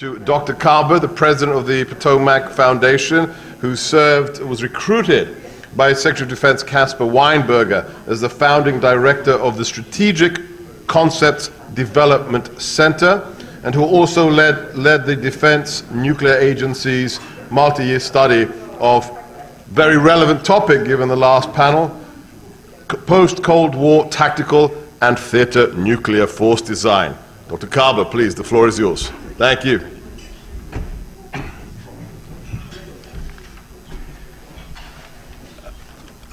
to Dr. Karber, the president of the Potomac Foundation, who was recruited by Secretary of Defense Caspar Weinberger as the founding director of the Strategic Concepts Development Center, and who also led the Defense Nuclear Agency's multi-year study of very relevant topic given the last panel, post-Cold War tactical and theater nuclear force design. Dr. Karber, please, the floor is yours. Thank you.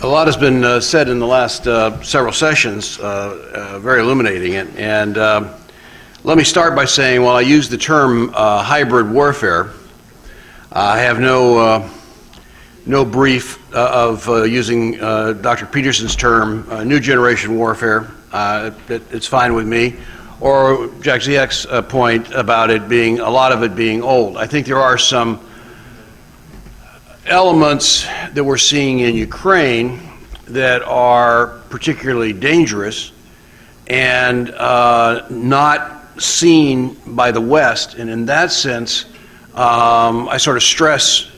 A lot has been said in the last several sessions, very illuminating. And let me start by saying, while I use the term hybrid warfare, I have no brief of using Dr. Peterson's term, new generation warfare. It's fine with me. Or Jack Ziek's point about it being, a lot of it being old. I think there are some elements that we're seeing in Ukraine that are particularly dangerous and not seen by the West. And in that sense, I sort of stress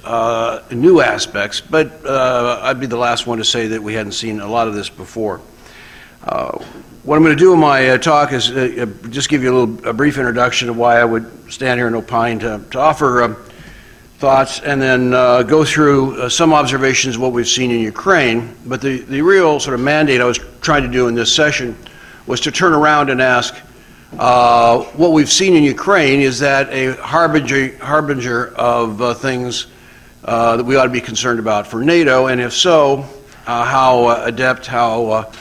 new aspects, but I'd be the last one to say that we hadn't seen a lot of this before. What I'm going to do in my talk is just give you a brief introduction of why I would stand here and opine, to offer thoughts, and then go through some observations of what we've seen in Ukraine. But the real sort of mandate I was trying to do in this session was to turn around and ask, what we've seen in Ukraine, is that a harbinger of things that we ought to be concerned about for NATO, and if so, how adept, how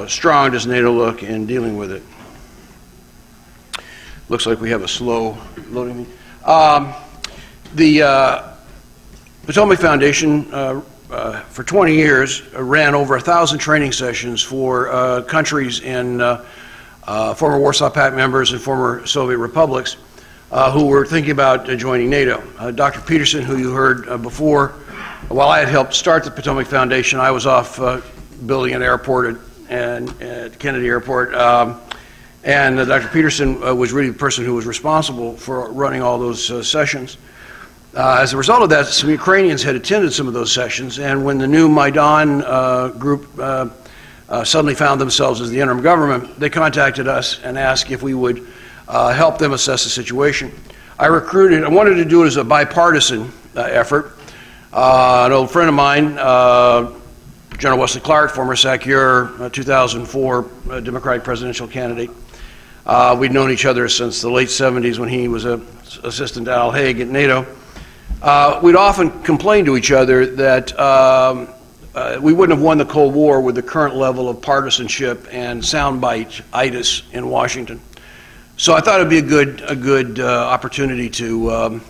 strong does NATO look in dealing with it? Looks like we have a slow loading. The Potomac Foundation for 20 years ran over 1,000 training sessions for countries in former Warsaw Pact members and former Soviet republics who were thinking about joining NATO. Dr. Peterson, who you heard before, while I had helped start the Potomac Foundation, I was off building an airport at Kennedy Airport, and Dr. Peterson was really the person who was responsible for running all those sessions. As a result of that, some Ukrainians had attended some of those sessions, and when the new Maidan group suddenly found themselves as the interim government, they contacted us and asked if we would help them assess the situation. I wanted to do it as a bipartisan effort. An old friend of mine, General Wesley Clark, former SACEUR, 2004 Democratic presidential candidate. We'd known each other since the late 70s when he was an assistant to Al Haig at NATO. We'd often complain to each other that we wouldn't have won the Cold War with the current level of partisanship and soundbite-itis in Washington. So I thought it'd be a good opportunity to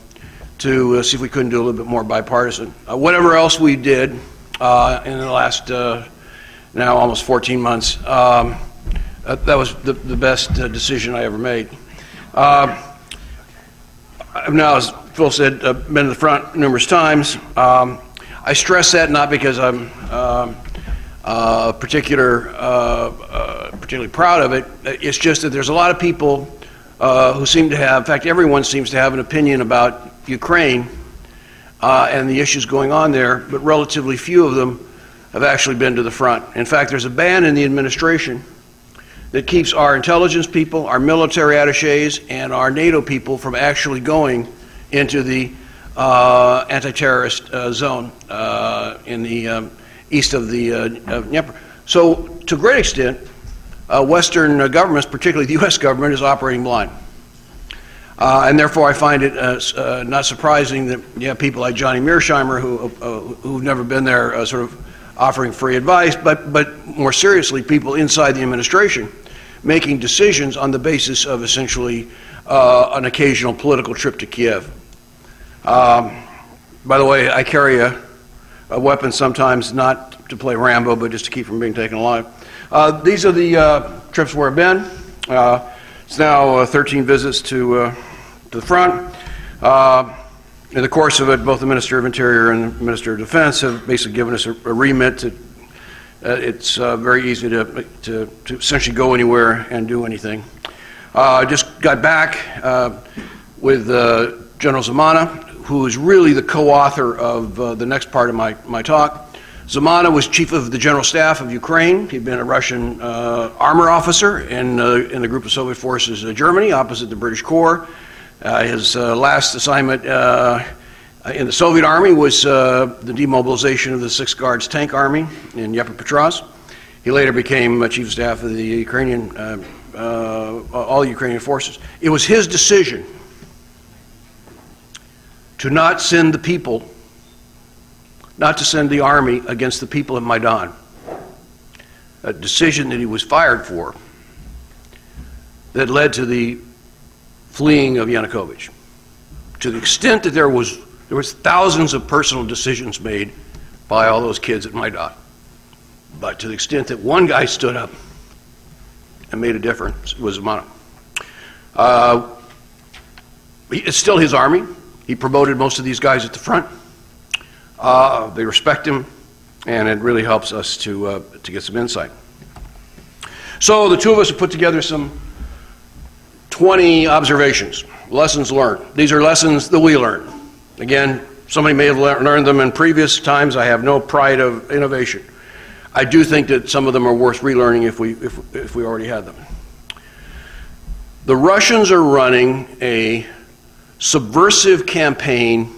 see if we couldn't do a little bit more bipartisan. Whatever else we did in the last now almost 14 months, that was the best decision I ever made. I've now, as Phil said, been in the front numerous times. I stress that not because I'm particularly proud of it. It's just that there's a lot of people who seem to have, in fact, everyone seems to have an opinion about Ukraine and the issues going on there, but relatively few of them have actually been to the front. In fact, there's a ban in the administration that keeps our intelligence people, our military attachés, and our NATO people from actually going into the anti-terrorist zone in the east of the Dnieper. So, to a great extent, Western governments, particularly the U.S. government, is operating blind. And therefore, I find it not surprising that you have people like Johnny Mearsheimer who've never been there sort of offering free advice, but more seriously, people inside the administration making decisions on the basis of essentially an occasional political trip to Kiev. By the way, I carry a weapon sometimes not to play Rambo, but just to keep from being taken alive. These are the trips where I've been. It's now 13 visits to the front. In the course of it, both the Minister of Interior and the Minister of Defense have basically given us a remit to it's very easy to essentially go anywhere and do anything. Just got back. with General Zimana, who is really the co-author of the next part of my talk. Zimana was chief of the general staff of Ukraine. He'd been a Russian armor officer in the group of Soviet forces in Germany, opposite the British Corps. His last assignment in the Soviet Army was the demobilization of the 6th Guards Tank Army in Dnipropetrovsk. He later became chief of staff of the Ukrainian, all Ukrainian forces. It was his decision to not send the people, not to send the army against the people of Maidan, a decision that he was fired for, that led to the fleeing of Yanukovych. To the extent that there was thousands of personal decisions made by all those kids at Maidan. But to the extent that one guy stood up and made a difference, was Zimana. It's still his army. He promoted most of these guys at the front. They respect him, and it really helps us to get some insight. So the two of us have put together some 20 observations, lessons learned. These are lessons that we learned. Again, somebody may have learned them in previous times. I have no pride of innovation. I do think that some of them are worth relearning if we already had them. The Russians are running a subversive campaign,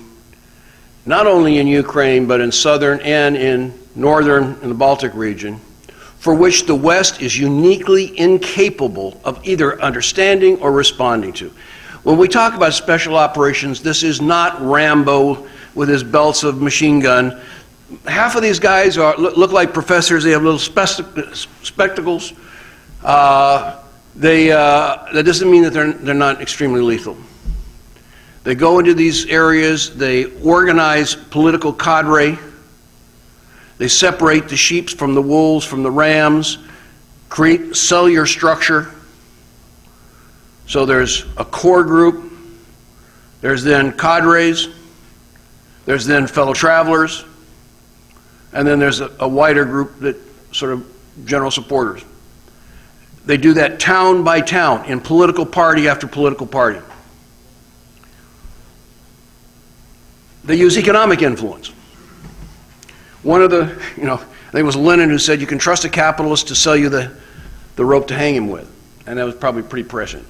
not only in Ukraine, but in southern and in northern and the Baltic region, for which the West is uniquely incapable of either understanding or responding to. When we talk about special operations, this is not Rambo with his belts of machine gun. Half of these guys look like professors. They have little spectacles. That doesn't mean that they're not extremely lethal. They go into these areas. They organize political cadre. They separate the sheep from the wolves, from the rams, create cellular structure. So there's a core group. There's then cadres. There's then fellow travelers. And then there's a wider group that sort of general supporters. They do that town by town in political party after political party. They use economic influence. One of the, I think it was Lenin who said you can trust a capitalist to sell you the rope to hang him with. And that was probably pretty prescient.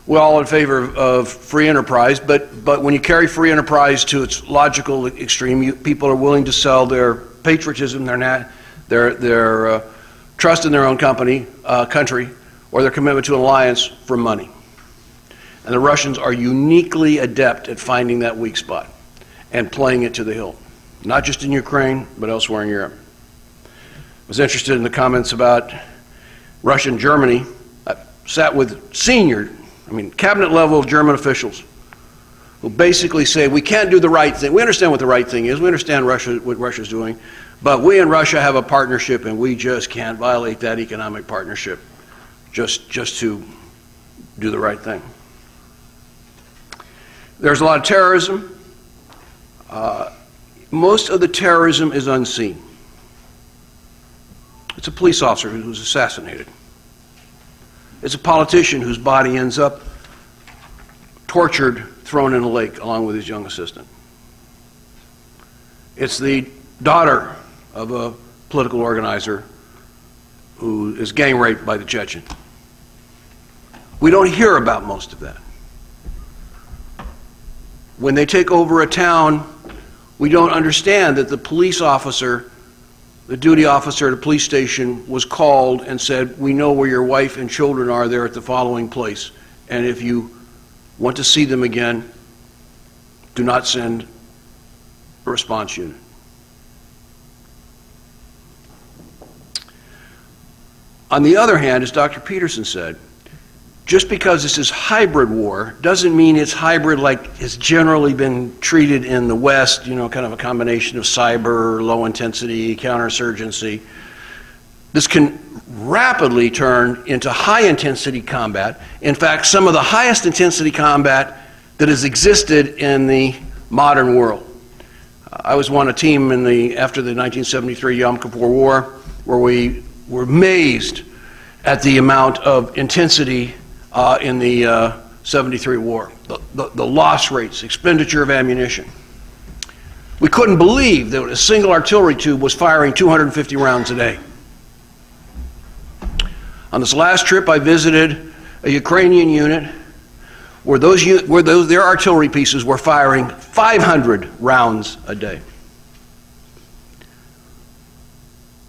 We're all in favor of free enterprise, but when you carry free enterprise to its logical extreme, people are willing to sell their patriotism, their trust in their own country, or their commitment to an alliance for money. And the Russians are uniquely adept at finding that weak spot and playing it to the hilt, not just in Ukraine, but elsewhere in Europe. I was interested in the comments about Russia and Germany. I sat with senior, cabinet level German officials who basically say we can't do the right thing. We understand what the right thing is. We understand what Russia's doing. But we and Russia have a partnership, and we just can't violate that economic partnership just to do the right thing. There's a lot of terrorism. Most of the terrorism is unseen. It's a police officer who's assassinated. It's a politician whose body ends up tortured, thrown in a lake along with his young assistant. It's the daughter of a political organizer who is gang raped by the Chechen. We don't hear about most of that. When they take over a town, we don't understand that the police officer, the duty officer at a police station, was called and said, we know where your wife and children are there at the following place, and if you want to see them again, do not send a response unit. On the other hand, as Dr. Peterson said, just because this is hybrid war doesn't mean it's hybrid like it's generally been treated in the West, kind of a combination of cyber, low intensity, counterinsurgency. This can rapidly turn into high intensity combat. In fact, some of the highest intensity combat that has existed in the modern world. I was on a team after the 1973 Yom Kippur War where we were amazed at the amount of intensity in the 73 war, the loss rates, expenditure of ammunition. We couldn't believe that a single artillery tube was firing 250 rounds a day. On this last trip, I visited a Ukrainian unit where their artillery pieces were firing 500 rounds a day.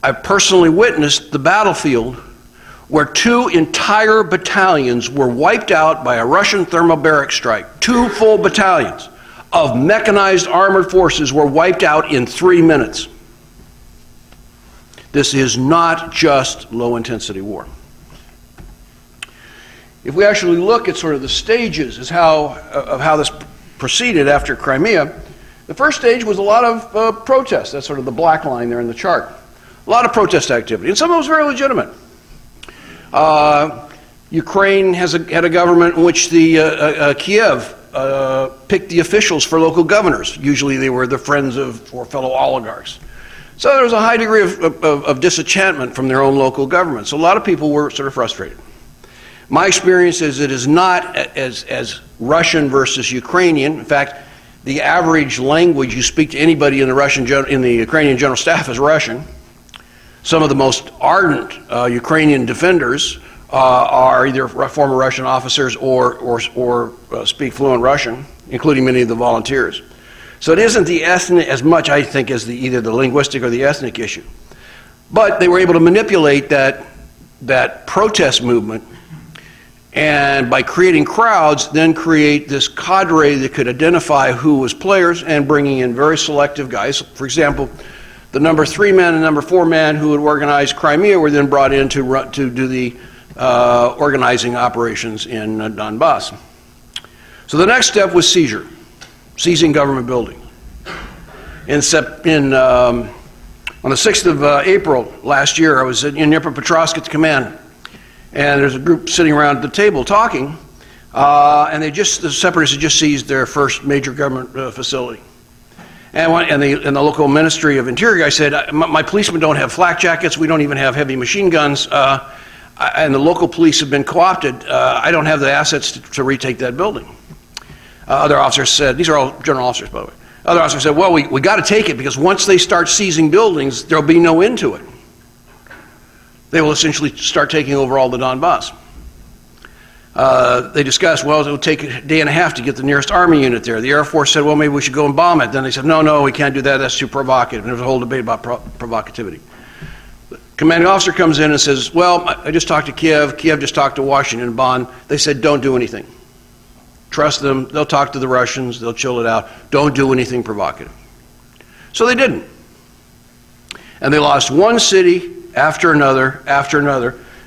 I personally witnessed the battlefield where 2 entire battalions were wiped out by a Russian thermobaric strike. 2 full battalions of mechanized armored forces were wiped out in 3 minutes. This is not just low-intensity war. If we actually look at sort of the stages of how this proceeded after Crimea, the first stage was a lot of protests. That's sort of the black line there in the chart. A lot of protest activity, and some of it was very legitimate. Ukraine had a government in which Kiev picked the officials for local governors. Usually they were the friends of or fellow oligarchs. So there was a high degree of disenchantment from their own local government. So a lot of people were sort of frustrated. My experience is it is not as Russian versus Ukrainian. In fact, the average language you speak to anybody in the Ukrainian General Staff is Russian. Some of the most ardent Ukrainian defenders are either former Russian officers or speak fluent Russian, including many of the volunteers. So it isn't the ethnic as much, I think, as either the linguistic or the ethnic issue. But they were able to manipulate that protest movement, and by creating crowds, then create this cadre that could identify who was players and bringing in very selective guys. For example, the number 3 man and number 4 man who had organized Crimea were then brought in to do the organizing operations in Donbass. So the next step was seizing government building. On the 6th of April last year, I was in Dnipropetrovsk at the command, and there's a group sitting around the table talking, and the separatists had just seized their first major government facility. And the local Ministry of Interior guy said, my policemen don't have flak jackets, we don't even have heavy machine guns, and the local police have been co-opted. I don't have the assets to retake that building. Other officers said, these are all general officers, by the way. Other officers said, well, we got to take it because once they start seizing buildings, there'll be no end to it. They will essentially start taking over all the Donbass. They discussed, well, it would take a day and a half to get the nearest army unit there. The Air Force said, well, maybe we should go and bomb it. Then they said, no, we can't do that. That's too provocative. And there was a whole debate about provocativity. The commanding officer comes in and says, well, I just talked to Kiev. Kiev just talked to Washington and Bonn. They said, don't do anything. Trust them. They'll talk to the Russians. They'll chill it out. Don't do anything provocative. So they didn't. And they lost one city after another,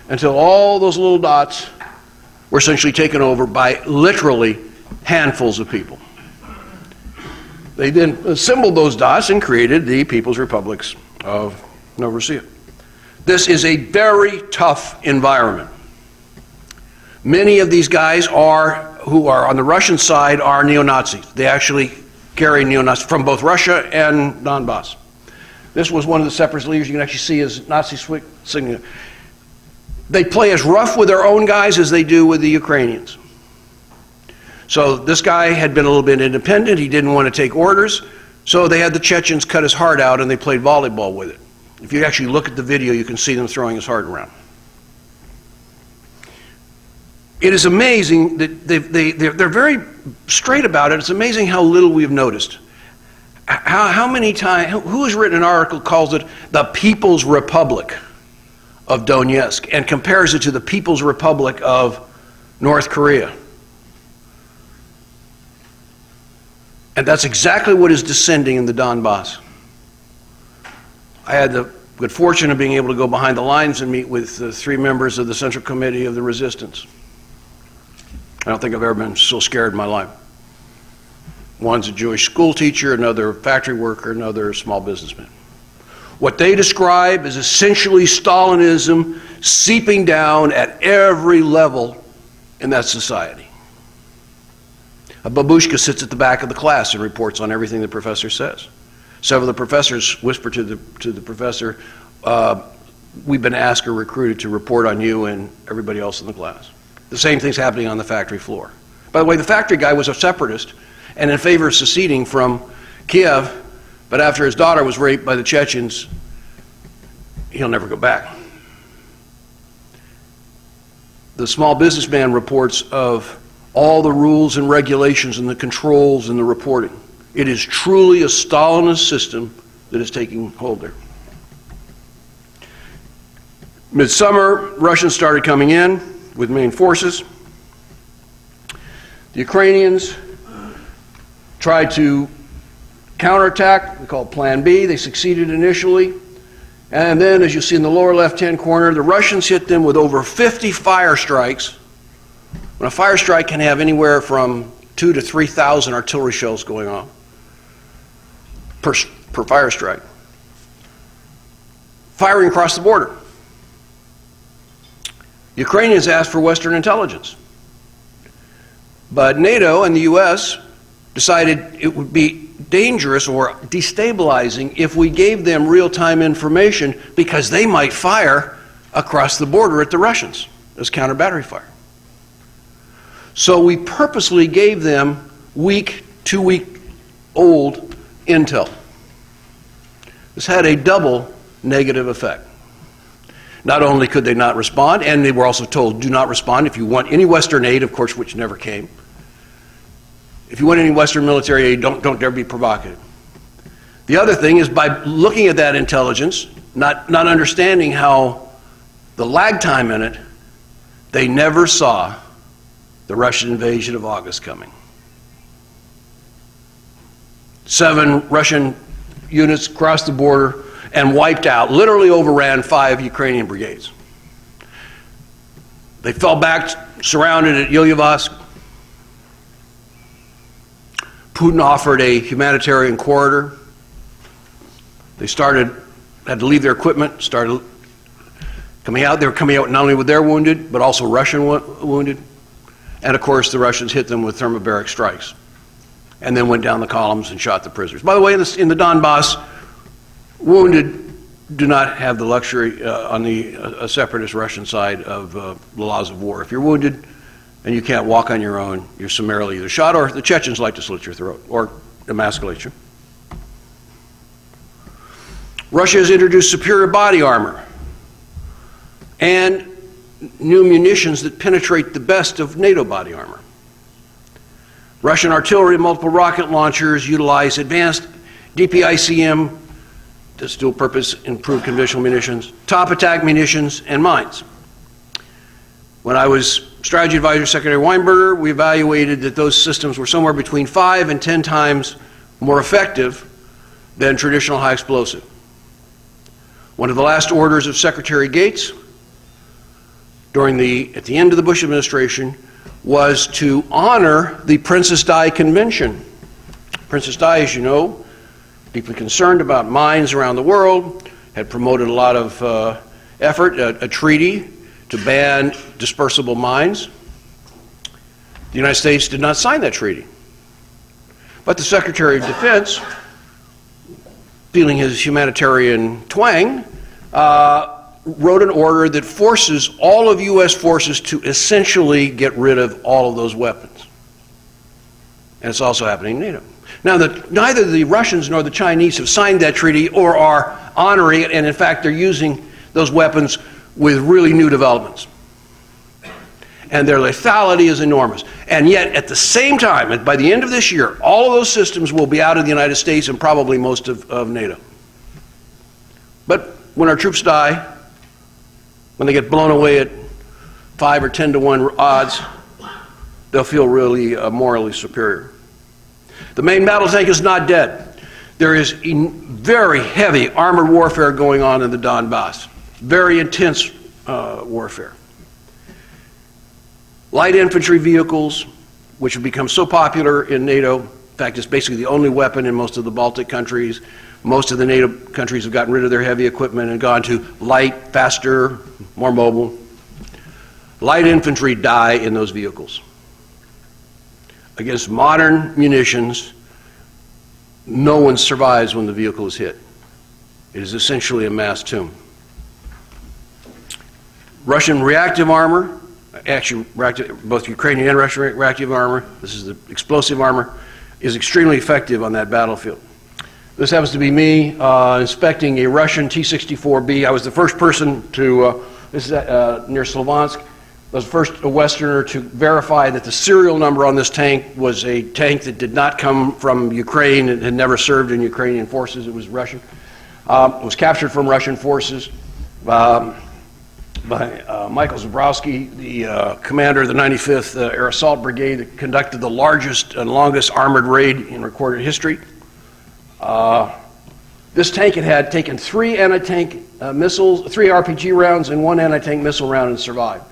until all those little dots were essentially taken over by literally handfuls of people. They then assembled those dots and created the People's Republics of Novorossiya. This is a very tough environment. Many of these guys who are on the Russian side are neo-Nazis. They actually carry neo-Nazis from both Russia and Donbass. This was one of the separatist leaders. You can actually see his Nazi signature. They play as rough with their own guys as they do with the Ukrainians. So this guy had been a little bit independent. He didn't want to take orders. So they had the Chechens cut his heart out and they played volleyball with it. If you actually look at the video, you can see them throwing his heart around. It is amazing that they're very straight about it. It's amazing how little we've noticed. How many times, who has written an article calls it the People's Republic of Donetsk and compares it to the People's Republic of North Korea? And that's exactly what is descending in the Donbass. I had the good fortune of being able to go behind the lines and meet with the 3 members of the Central Committee of the Resistance. I don't think I've ever been so scared in my life. One's a Jewish school teacher, another factory worker, another small businessman. What they describe is essentially Stalinism seeping down at every level in that society. A babushka sits at the back of the class and reports on everything the professor says. Several of the professors whisper to the professor, we've been asked or recruited to report on you and everybody else in the class. The same thing's happening on the factory floor. By the way, the factory guy was a separatist and in favor of seceding from Kiev, but after his daughter was raped by the Chechens, he'll never go back. The small businessman reports of all the rules and regulations and the controls and the reporting. It is truly a Stalinist system that is taking hold there. Midsummer, Russians started coming in with main forces. The Ukrainians tried to counterattack, we call it Plan B. They succeeded initially. And then, as you see in the lower left-hand corner, the Russians hit them with over 50 fire strikes. When a fire strike can have anywhere from 2,000 to 3,000 artillery shells going on per fire strike. Firing across the border. The Ukrainians asked for Western intelligence. But NATO and the U.S. decided it would be dangerous or destabilizing if we gave them real-time information because they might fire across the border at the Russians as counter-battery fire. So we purposely gave them weak, 2-week-old intel. This had a double negative effect. Not only could they not respond, and they were also told, do not respond if you want any Western aid, of course, which never came. If you want any Western military aid, don't dare be provocative. The other thing is by looking at that intelligence, not understanding how the lag time in it, they never saw the Russian invasion of August coming. 7 Russian units crossed the border and wiped out, literally overran 5 Ukrainian brigades. They fell back, surrounded at Ilyevsk. Putin offered a humanitarian corridor. They had to leave their equipment, started coming out. They were coming out not only with their wounded, but also Russian wounded. And of course, the Russians hit them with thermobaric strikes and then went down the columns and shot the prisoners. By the way, in the Donbass, wounded do not have the luxury on the separatist Russian side of the laws of war. If you're wounded and you can't walk on your own, you're summarily either shot, or the Chechens like to slit your throat or emasculate you. Russia has introduced superior body armor and new munitions that penetrate the best of NATO body armor. Russian artillery and multiple rocket launchers utilize advanced DPICM, that's dual purpose improved conventional munitions, top attack munitions, and mines. When I was strategy advisor to Secretary Weinberger, we evaluated that those systems were somewhere between 5 and 10 times more effective than traditional high explosive. One of the last orders of Secretary Gates at the end of the Bush administration was to honor the Princess Di Convention. Princess Di, as you know, deeply concerned about mines around the world, had promoted a lot of effort, a treaty to ban dispersible mines. The United States did not sign that treaty. But the Secretary of Defense, feeling his humanitarian twang, wrote an order that forces all of U.S. forces to essentially get rid of all of those weapons. And it's also happening in NATO. Now, neither the Russians nor the Chinese have signed that treaty or are honoring it, and in fact, they're using those weapons with really new developments. And their lethality is enormous. And yet, at the same time, by the end of this year, all of those systems will be out of the United States and probably most of NATO. But when our troops die, when they get blown away at 5 or 10 to 1 odds, they'll feel really morally superior. The main battle tank is not dead. There is very heavy armored warfare going on in the Donbass. Very intense warfare. Light infantry vehicles, which have become so popular in NATO. In fact, it's basically the only weapon in most of the Baltic countries. Most of the NATO countries have gotten rid of their heavy equipment and gone to light, faster, more mobile. Light infantry die in those vehicles. Against modern munitions, no one survives when the vehicle is hit. It is essentially a mass tomb. Russian reactive armor, actually both Ukrainian and Russian reactive armor, this is the explosive armor, is extremely effective on that battlefield. This happens to be me inspecting a Russian T-64B. I was the first person to, this is near Slovansk, I was the first Westerner to verify that the serial number on this tank was a tank that did not come from Ukraine and had never served in Ukrainian forces. It was Russian. It was captured from Russian forces by Michael Zabrowski, the commander of the 95th Air Assault Brigade, that conducted the largest and longest armored raid in recorded history. This tank had taken 3 anti-tank missiles, 3 RPG rounds, and 1 anti-tank missile round and survived.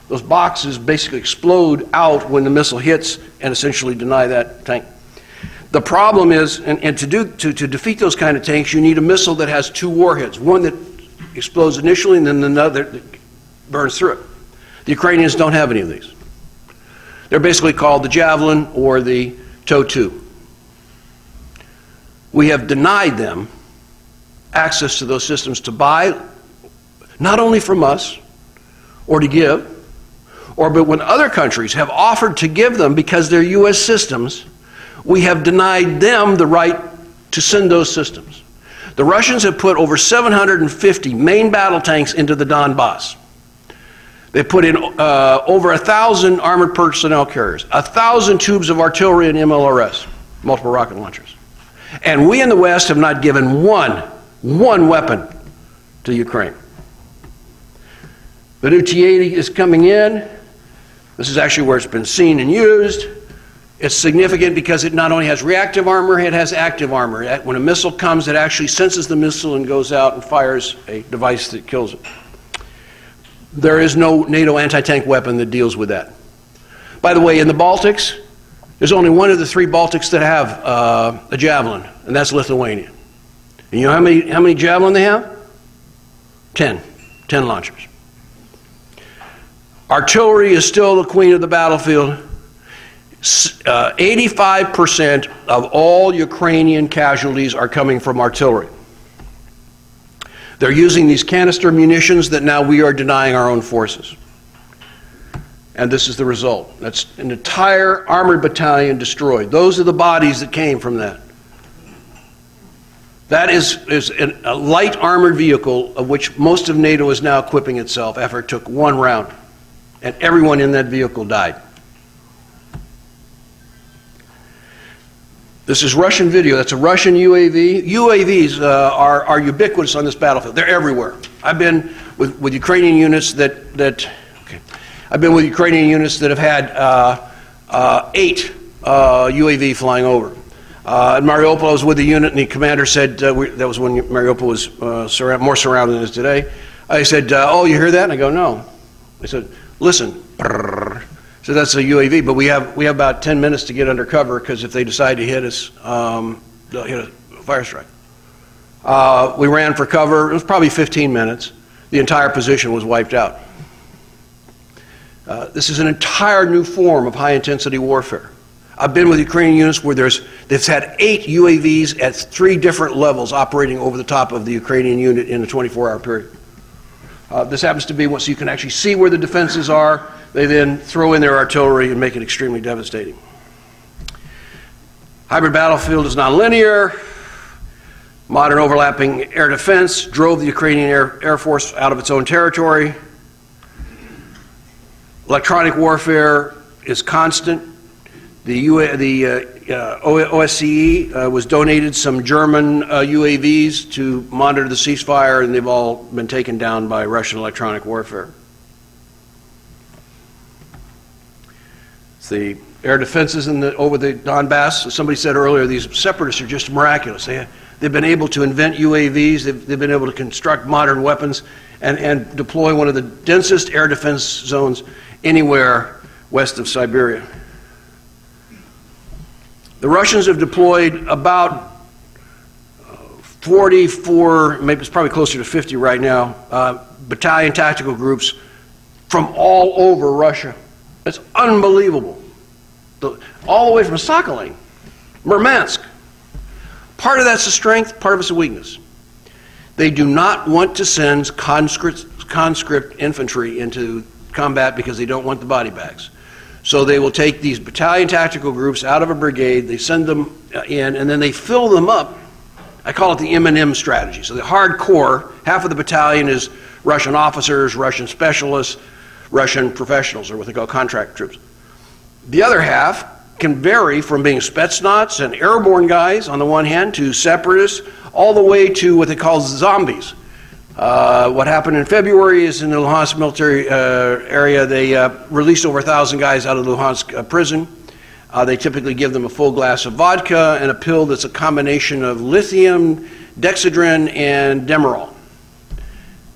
Those boxes basically explode out when the missile hits and essentially deny that tank. The problem is, and to defeat those kind of tanks, you need a missile that has 2 warheads, one that explodes initially and then another that burns through it. The Ukrainians don't have any of these. They're basically called the Javelin or the TOW-2. We have denied them access to those systems to buy, not only from us, or to give, but when other countries have offered to give them because they're U.S. systems, we have denied them the right to send those systems. The Russians have put over 750 main battle tanks into the Donbass. They put in over 1,000 armored personnel carriers, 1,000 tubes of artillery and MLRS, multiple rocket launchers. And we in the West have not given one weapon to Ukraine. The new T-80 is coming in. This is actually where it's been seen and used. It's significant because it not only has reactive armor, it has active armor. When a missile comes, it actually senses the missile and goes out and fires a device that kills it. There is no NATO anti-tank weapon that deals with that. By the way, in the Baltics, there's only one of the 3 Baltics that have a Javelin, and that's Lithuania. And you know how many Javelin they have? 10 launchers. Artillery is still the queen of the battlefield. 85% of all Ukrainian casualties are coming from artillery. They're using these canister munitions that now we are denying our own forces. And this is the result. That's an entire armored battalion destroyed. Those are the bodies that came from that. That is a light armored vehicle of which most of NATO is now equipping itself after it took 1 round. And everyone in that vehicle died. This is Russian video. That's a Russian UAV. UAVs are ubiquitous on this battlefield. They're everywhere. I've been with Ukrainian units I've been with Ukrainian units that have had 8 UAV flying over. At Mariupol, I was with the unit, and the commander said, that was when Mariupol was more surrounded than it is today. I said, "Oh, you hear that?" And I go, "No." I said, "Listen." So that's a UAV, but we have about 10 minutes to get under cover because if they decide to hit us, they'll hit a fire strike. We ran for cover. It was probably 15 minutes. The entire position was wiped out. This is an entire new form of high-intensity warfare. I've been with Ukrainian units where they've had 8 UAVs at 3 different levels operating over the top of the Ukrainian unit in a 24-hour period. This happens to be so you can actually see where the defenses are. They then throw in their artillery and make it extremely devastating. Hybrid battlefield is nonlinear. Modern overlapping air defense drove the Ukrainian Air Force out of its own territory. Electronic warfare is constant. The OSCE was donated some German UAVs to monitor the ceasefire, and they've all been taken down by Russian electronic warfare. It's the air defenses over the Donbass. As somebody said earlier, these separatists are just miraculous. They've been able to invent UAVs. They've been able to construct modern weapons and deploy one of the densest air defense zones anywhere west of Siberia. The Russians have deployed about 44, maybe it's probably closer to 50 right now, battalion tactical groups from all over Russia. It's unbelievable. All the way from Sakhalin, Murmansk. Part of that's a strength, part of it's a weakness. They do not want to send conscript infantry into combat because they don't want the body bags. So they will take these battalion tactical groups out of a brigade, they send them in, and then they fill them up. I call it the M&M strategy. So the hardcore, half of the battalion is Russian officers, Russian specialists, Russian professionals, or what they call contract troops. The other half can vary from being Spetsnaz and airborne guys on the one hand to separatists, all the way to what they call zombies. What happened in February is in the Luhansk military area, they released over 1,000 guys out of Luhansk prison. They typically give them a full glass of vodka and a pill that's a combination of lithium, dexedrine, and Demerol.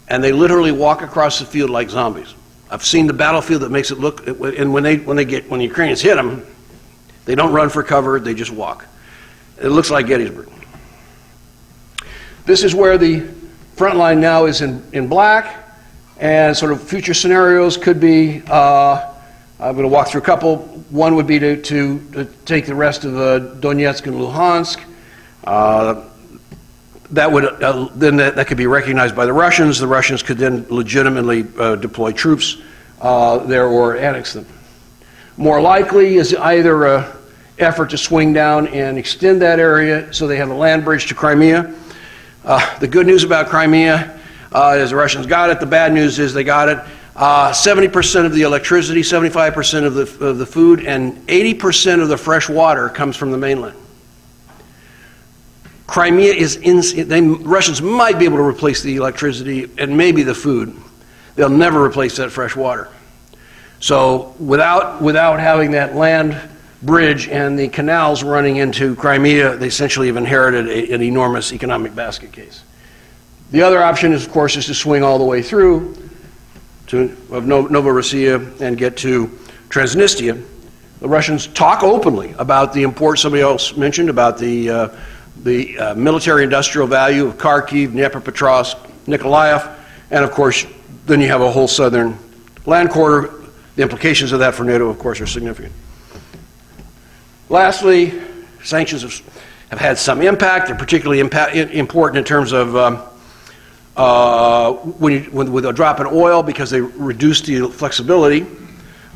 And they literally walk across the field like zombies. I've seen the battlefield that makes it look, and when the Ukrainians hit them, they don't run for cover, they just walk. It looks like Gettysburg. This is where the front line now is in black, and sort of future scenarios could be, I'm going to walk through a couple. One would be to take the rest of Donetsk and Luhansk. That could be recognized by the Russians. The Russians could then legitimately deploy troops there or annex them. More likely is either an effort to swing down and extend that area so they have a land bridge to Crimea. The good news about Crimea is the Russians got it. The bad news is they got it. 70% of the electricity, 75% of the food, and 80% of the fresh water comes from the mainland. Crimea is Russians might be able to replace the electricity and maybe the food. They'll never replace that fresh water. So without having that land bridge and the canals running into Crimea, they essentially have inherited an enormous economic basket case. The other option, is, of course, is to swing all the way through to Novorossiya and get to Transnistria. The Russians talk openly about the importance, somebody else mentioned, about the military-industrial value of Kharkiv, Dnipropetrovsk, Nikolaev, and of course, then you have a whole southern land corridor. The implications of that for NATO, of course, are significant. Lastly, sanctions have had some impact. They're particularly important in terms of with a drop in oil, because they reduce the flexibility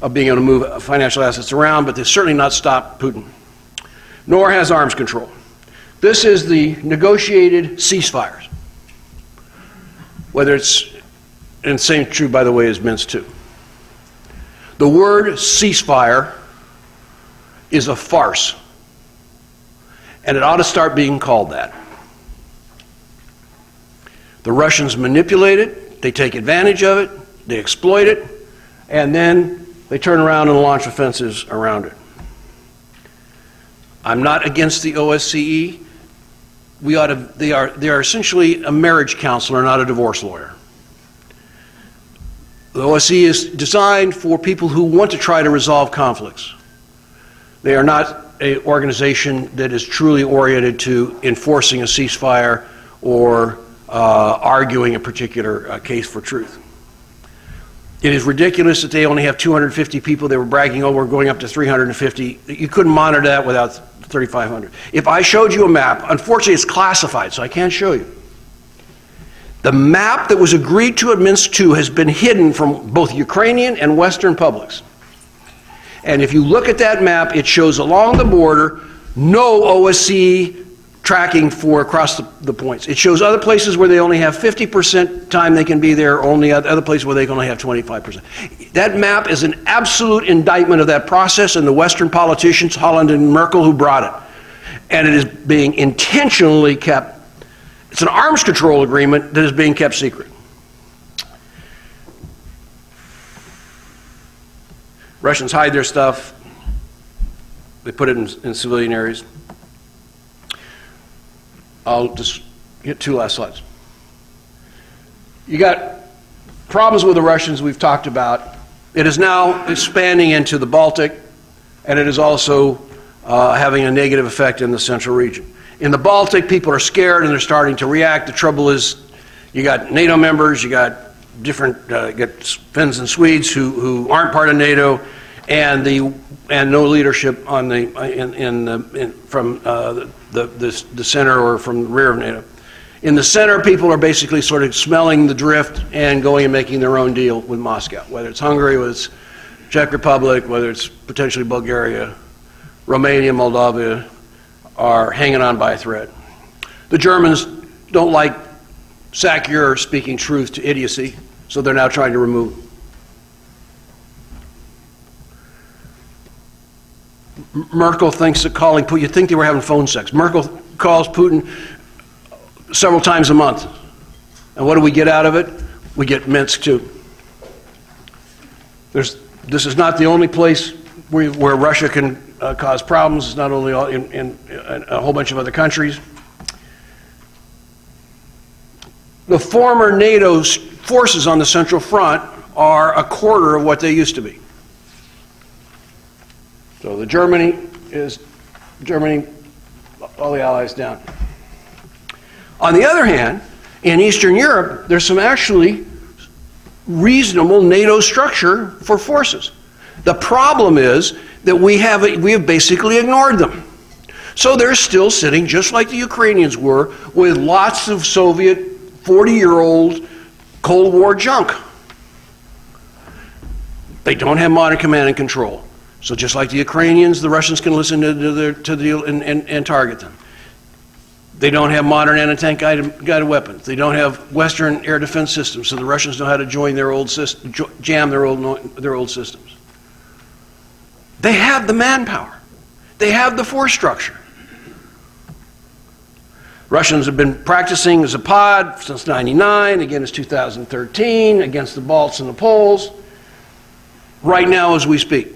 of being able to move financial assets around, but they've certainly not stopped Putin, nor has arms control. This is the negotiated ceasefires, whether it's, and same true, by the way, as Minsk II. The word ceasefire is a farce, and it ought to start being called that. The Russians manipulate it, they take advantage of it, they exploit it, and then they turn around and launch offensives around it. I'm not against the OSCE. They are essentially a marriage counselor, not a divorce lawyer. The OSCE is designed for people who want to try to resolve conflicts. They are not an organization that is truly oriented to enforcing a ceasefire or arguing a particular case for truth. It is ridiculous that they only have 250 people. They were bragging, oh, we're going up to 350. You couldn't monitor that without 3,500. If I showed you a map, unfortunately it's classified, so I can't show you. The map that was agreed to at Minsk II has been hidden from both Ukrainian and Western publics. And if you look at that map, it shows along the border no OSCE tracking for across the points. It shows other places where they only have 50% time they can be there, only other places where they can only have 25%. That map is an absolute indictment of that process and the Western politicians, Holland and Merkel, who brought it. And it is being intentionally kept. It's an arms control agreement that is being kept secret. Russians hide their stuff. They put it in civilian areas. I'll just get two last slides. You got problems with the Russians we've talked about. It is now expanding into the Baltic, and it is also having a negative effect in the central region. In the Baltic, people are scared and they're starting to react. The trouble is, you got NATO members, you got different, you got Finns and Swedes who aren't part of NATO, and no leadership on the from the center or from the rear of NATO. In the center, people are basically sort of smelling the drift and going and making their own deal with Moscow, whether it's Hungary, whether it's Czech Republic, whether it's potentially Bulgaria, Romania, Moldavia, are hanging on by a thread. The Germans don't like Sackyer speaking truth to idiocy, so they're now trying to remove him. Merkel thinks that calling Putin, you'd think they were having phone sex. Merkel calls Putin several times a month. And what do we get out of it? We get Minsk too. This is not the only place where Russia can cause problems. It's not only in a whole bunch of other countries. The former NATO forces on the Central Front are a quarter of what they used to be. So Germany, all the allies down. On the other hand, in Eastern Europe, there's some actually reasonable NATO structure for forces. The problem is that we have basically ignored them. So they're still sitting, just like the Ukrainians were, with lots of Soviet 40-year-old Cold War junk. They don't have modern command and control. So just like the Ukrainians, the Russians can listen and target them. They don't have modern anti-tank guided weapons. They don't have Western air defense systems, so the Russians know how to join their old system, jam their old systems. They have the manpower. They have the force structure. Russians have been practicing as a pod since '99, again it's 2013, against the Balts and the Poles. Right now as we speak,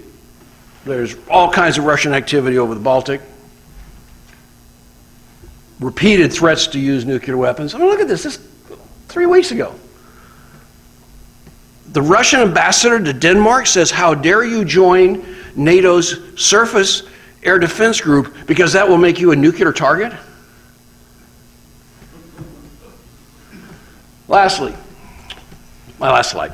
there's all kinds of Russian activity over the Baltic. Repeated threats to use nuclear weapons. I mean, look at this 3 weeks ago. The Russian ambassador to Denmark says, how dare you join NATO's surface air defense group because that will make you a nuclear target? Lastly, my last slide.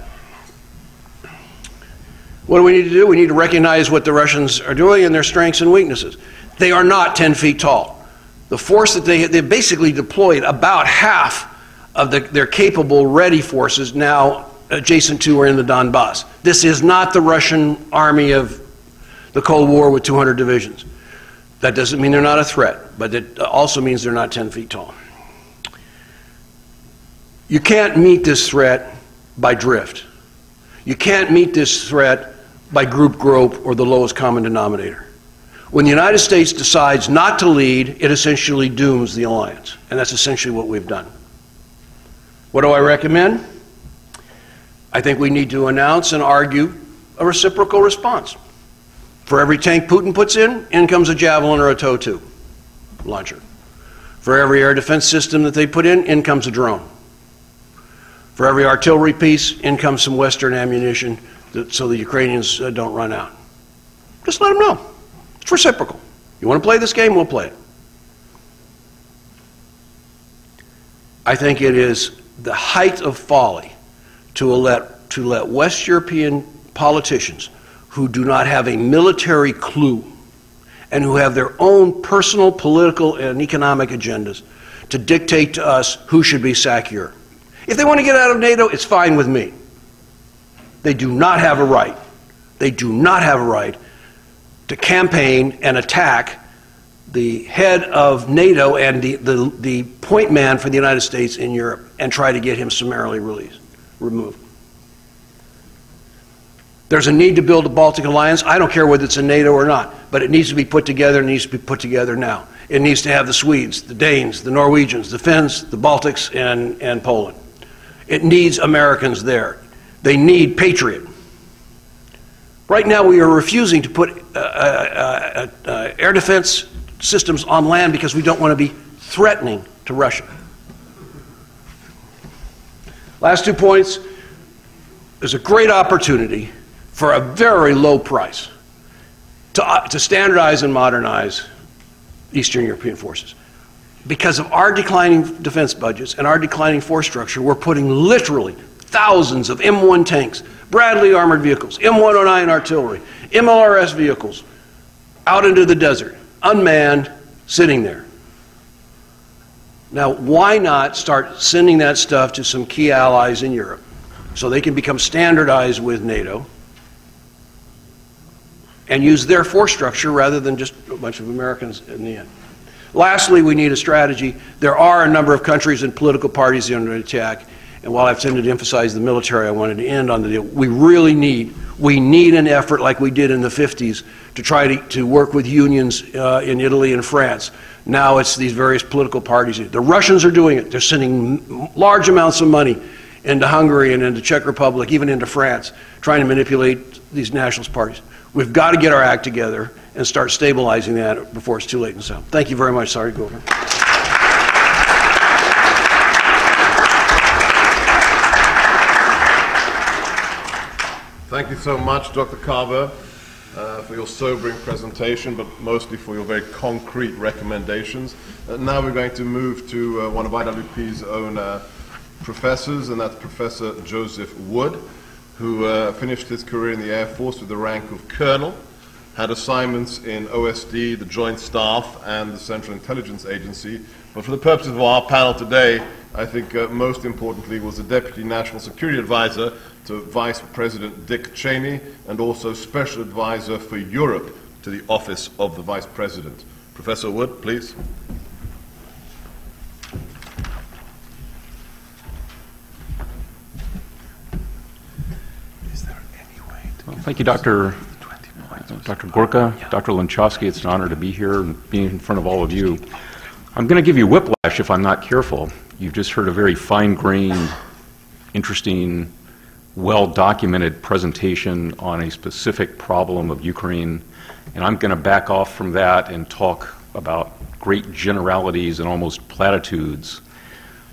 What do we need to do? We need to recognize what the Russians are doing and their strengths and weaknesses. They are not 10 feet tall. The force that they basically deployed, about half of their capable, ready forces now adjacent to or in the Donbass. This is not the Russian army of the Cold War with 200 divisions. That doesn't mean they're not a threat, but it also means they're not 10 feet tall. You can't meet this threat by drift. You can't meet this threat by group grope or the lowest common denominator. When the United States decides not to lead, it essentially dooms the alliance. And that's essentially what we've done. What do I recommend? I think we need to announce and argue a reciprocal response. For every tank Putin puts in comes a Javelin or a TOW-2 launcher. For every air defense system that they put in comes a drone. For every artillery piece, in comes some Western ammunition so the Ukrainians don't run out. Just let them know. It's reciprocal. You want to play this game, we'll play it. I think it is the height of folly to let West European politicians who do not have a military clue and who have their own personal, political, and economic agendas to dictate to us who should be secure. If they want to get out of NATO, it's fine with me. They do not have a right. They do not have a right to campaign and attack the head of NATO and the point man for the United States in Europe and try to get him summarily removed. There's a need to build a Baltic alliance. I don't care whether it's in NATO or not, but it needs to be put together. It needs to be put together now. It needs to have the Swedes, the Danes, the Norwegians, the Finns, the Baltics, and Poland. It needs Americans there. They need Patriot. Right now we are refusing to put air defense systems on land because we don't want to be threatening to Russia. Last 2 points. There's a great opportunity for a very low price to standardize and modernize Eastern European forces. Because of our declining defense budgets and our declining force structure, we're putting literally thousands of M1 tanks, Bradley armored vehicles, M109 artillery, MLRS vehicles out into the desert, unmanned, sitting there. Now, why not start sending that stuff to some key allies in Europe so they can become standardized with NATO and use their force structure rather than just a bunch of Americans in the end? Lastly, we need a strategy. There are a number of countries and political parties under attack, and while I've tended to emphasize the military, I wanted to end on the deal. We really need an effort like we did in the 50s to try to work with unions in Italy and France. Now it's these various political parties. The Russians are doing it. They're sending large amounts of money into Hungary and into Czech Republic, even into France, trying to manipulate these nationalist parties. We've got to get our act together and start stabilizing that before it's too late in South. Thank you very much. Sorry to go over. Thank you so much, Dr. Karber, for your sobering presentation, but mostly for your very concrete recommendations. Now we're going to move to one of IWP's own professors, and that's Professor Joseph Wood, who finished his career in the Air Force with the rank of colonel, had assignments in OSD, the Joint Staff, and the Central Intelligence Agency. But for the purposes of our panel today, I think most importantly was the Deputy National Security Advisor to Vice President Dick Cheney, and also Special Advisor for Europe to the Office of the Vice President. Professor Wood, please. Well, thank you, Dr. Gorka, Dr. Lanchowski. It's an honor to be here and be in front of all of you. I'm going to give you whiplash if I'm not careful. You've just heard a very fine-grained, interesting, well-documented presentation on a specific problem of Ukraine, and I'm going to back off from that and talk about great generalities and almost platitudes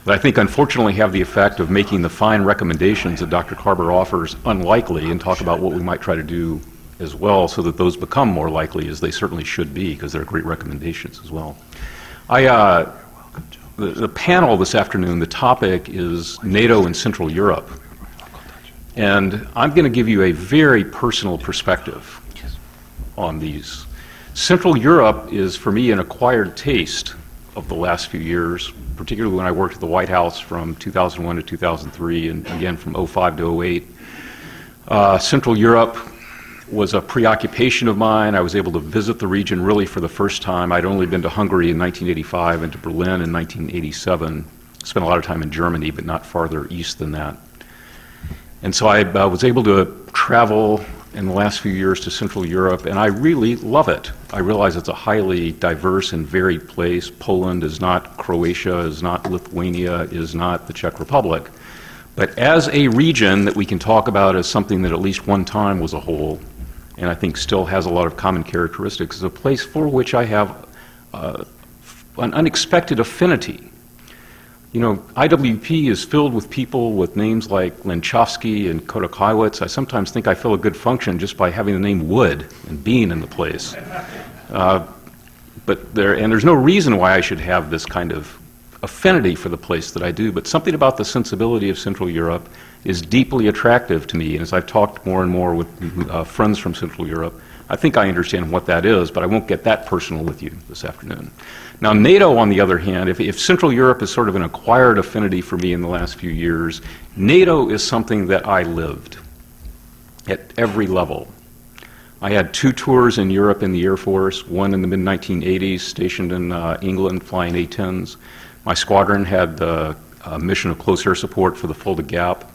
that I think unfortunately have the effect of making the fine recommendations that Dr. Karber offers unlikely, and talk about what we might try to do as well so that those become more likely, as they certainly should be, because they're great recommendations as well. The panel this afternoon, the topic is NATO and Central Europe. And I'm going to give you a very personal perspective on these. Central Europe is, for me, an acquired taste of the last few years, particularly when I worked at the White House from 2001 to 2003, and again from 2005 to 2008. Central Europe was a preoccupation of mine. I was able to visit the region really for the first time. I'd only been to Hungary in 1985 and to Berlin in 1987. Spent a lot of time in Germany, but not farther east than that. And so I was able to travel in the last few years to Central Europe, and I really love it. I realize it's a highly diverse and varied place. Poland is not Croatia, is not Lithuania, is not the Czech Republic. But as a region that we can talk about as something that at least one time was a whole, and I think still has a lot of common characteristics, is a place for which I have an unexpected affinity. You know, IWP is filled with people with names like Lanchowski and Kotokiewicz. I sometimes think I fill a good function just by having the name Wood and being in the place. But there's no reason why I should have this kind of affinity for the place that I do, but something about the sensibility of Central Europe is deeply attractive to me. And as I've talked more and more with friends from Central Europe, I think I understand what that is, but I won't get that personal with you this afternoon. Now, NATO, on the other hand, if Central Europe is sort of an acquired affinity for me in the last few years, NATO is something that I lived at every level. I had 2 tours in Europe in the Air Force, one in the mid-1980s, stationed in England, flying A-10s. My squadron had a mission of close air support for the Fulda Gap,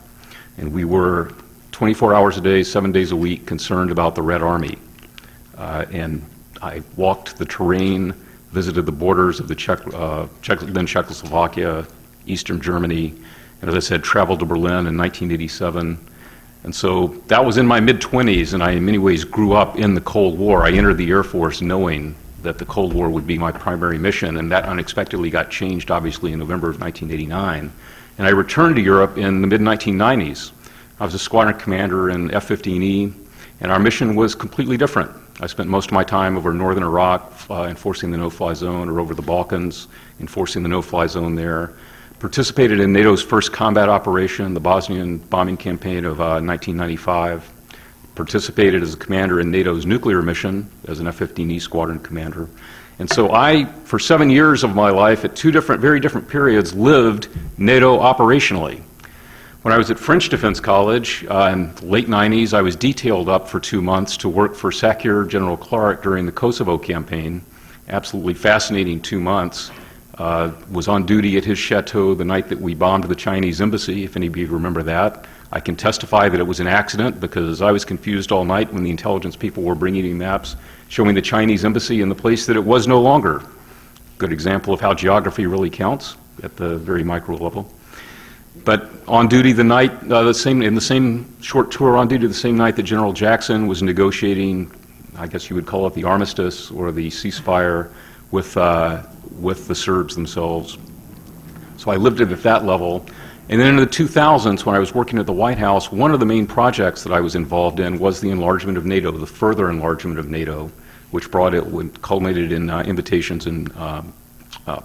and we were 24 hours a day, 7 days a week, concerned about the Red Army. And I walked the terrain, visited the borders of the then Czechoslovakia, Eastern Germany, and as I said, traveled to Berlin in 1987. And so that was in my mid-20s, and I in many ways grew up in the Cold War. I entered the Air Force knowing that the Cold War would be my primary mission, and that unexpectedly got changed, obviously, in November of 1989. And I returned to Europe in the mid-1990s. I was a squadron commander in F-15E, and our mission was completely different. I spent most of my time over northern Iraq enforcing the no-fly zone, or over the Balkans enforcing the no-fly zone there. Participated in NATO's first combat operation, the Bosnian bombing campaign of 1995. Participated as a commander in NATO's nuclear mission as an F-15E squadron commander. And so I, for 7 years of my life, at two very different periods, lived NATO operationally. When I was at French Defense College in the late 90s, I was detailed up for 2 months to work for SACEUR General Clark during the Kosovo campaign. Absolutely fascinating 2 months. Was on duty at his chateau the night that we bombed the Chinese embassy, if any of you remember that. I can testify that it was an accident because I was confused all night when the intelligence people were bringing me maps showing the Chinese embassy in the place that it was no longer. Good example of how geography really counts at the very micro level. But on duty the night, in the same short tour on duty the same night that General Jackson was negotiating, I guess you would call it the armistice or the ceasefire with the Serbs themselves. So I lived it at that level. And then in the 2000s, when I was working at the White House, one of the main projects that I was involved in was the enlargement of NATO, the further enlargement of NATO, which culminated in invitations in